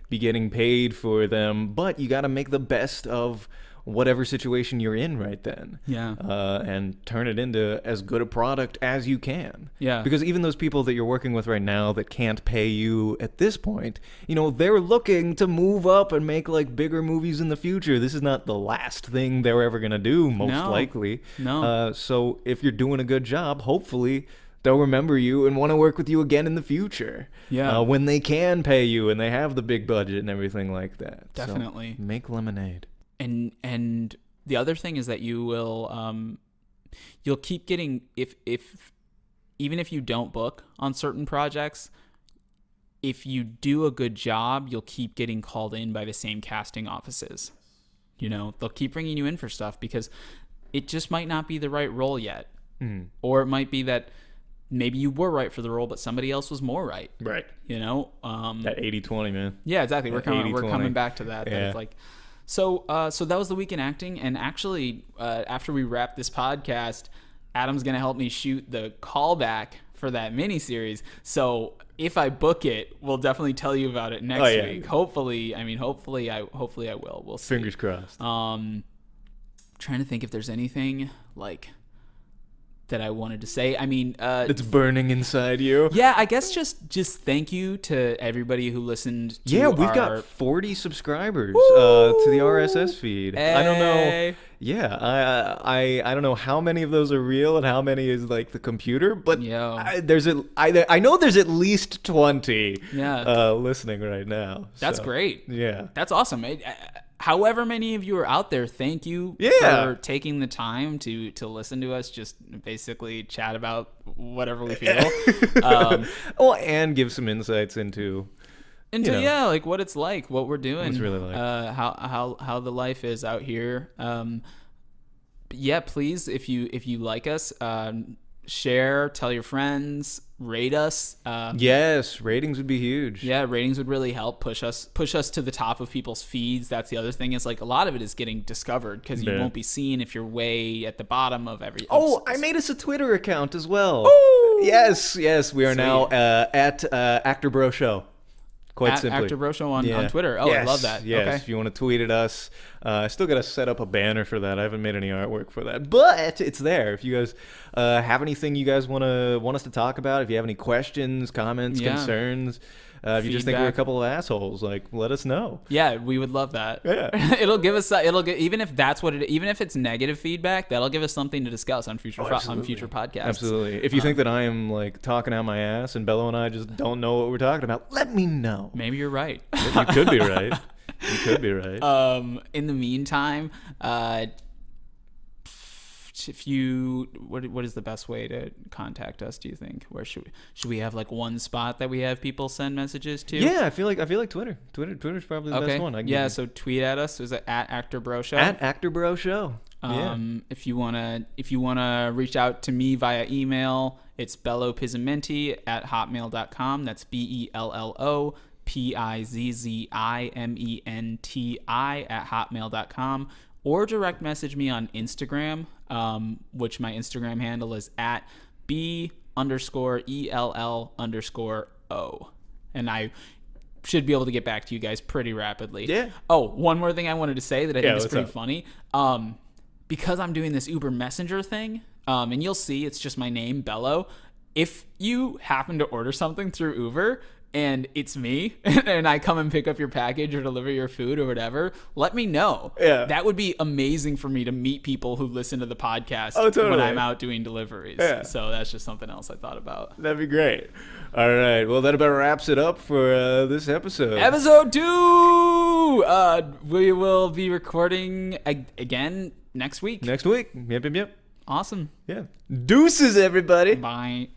be getting paid for them, but you got to make the best of whatever situation you're in right then. Yeah. And turn it into as good a product as you can. Yeah. Because even those people that you're working with right now that can't pay you at this point, you know, they're looking to move up and make, like, bigger movies in the future. This is not the last thing they're ever going to do, most likely. No. So if you're doing a good job, hopefully they'll remember you and want to work with you again in the future. Yeah. When they can pay you and they have the big budget and everything like that. Definitely. So make lemonade. And the other thing is that you will you'll keep getting, if even if you don't book on certain projects, if you do a good job, you'll keep getting called in by the same casting offices. You know, they'll keep bringing you in for stuff because it just might not be the right role yet. Or it might be that maybe you were right for the role, but somebody else was more right. Right. You know, that 80-20, man. Yeah, exactly. We're coming back to that. Yeah. That it's like, so that was the week in acting, and actually, after we wrap this podcast, Adam's gonna help me shoot the callback for that miniseries. So if I book it, we'll definitely tell you about it next week. Hopefully I will. We'll see. Fingers crossed. Trying to think if there's anything like that I wanted to say. I mean, it's burning inside you. Yeah, I guess just thank you to everybody who listened to we've got 40 subscribers to the RSS feed. Hey. I don't know. Yeah, I don't know how many of those are real and how many is, like, the computer, but I know there's at least 20 listening right now. That's so, great. Yeah. That's awesome. However many of you are out there, thank you for taking the time to listen to us just basically chat about whatever we feel. And give some insights into like what it's like, what we're doing, it's really like. How the life is out here. Please, if you like us, share, tell your friends, rate us. Yes, ratings would be huge. Yeah, ratings would really help push us to the top of people's feeds. That's the other thing, is like a lot of it is getting discovered because you won't be seen if you're way at the bottom of every. I made us a Twitter account as well. Ooh! Yes, we are now at Actor Bro Show. Quite simply. Actor Bro Show on Twitter. Oh, yes, I love that. Yes, okay. If you want to tweet at us. I still got to set up a banner for that. I haven't made any artwork for that, but it's there. If you guys have anything you guys want us to talk about, if you have any questions, comments, concerns, if you just think we're a couple of assholes, like, let us know. Yeah, we would love that. Yeah. Even if it's negative feedback, that'll give us something to discuss on future podcasts. Absolutely. If you think that I am, like, talking out my ass and Bello and I just don't know what we're talking about, let me know. Maybe you're right. You could be right. You could be right. In the meantime, if you, what is the best way to contact us, do you think? Where should we have, like, one spot that we have people send messages to? Yeah, I feel like Twitter. Twitter's probably the best one. So tweet at us. Is it at Actor Bro Show? At Actor Bro Show. If you wanna reach out to me via email, it's bellopizzimmenti@hotmail.com. That's BELLOPIZZIMENTI@hotmail.com. Or direct message me on Instagram, which my Instagram handle is at B_ELL_O. And I should be able to get back to you guys pretty rapidly. Yeah. Oh, one more thing I wanted to say that I think is pretty up? funny. Because I'm doing this Uber Messenger thing, and you'll see it's just my name, Bello. If you happen to order something through Uber and it's me and I come and pick up your package or deliver your food or whatever, let me know. Yeah. That would be amazing for me to meet people who listen to the podcast totally. when I'm out doing deliveries. Yeah. So that's just something else I thought about. That'd be great. All right. Well, that about wraps it up for this episode. Episode 2! We will be recording again next week. Next week. Yep. Awesome. Yeah. Deuces, everybody. Bye.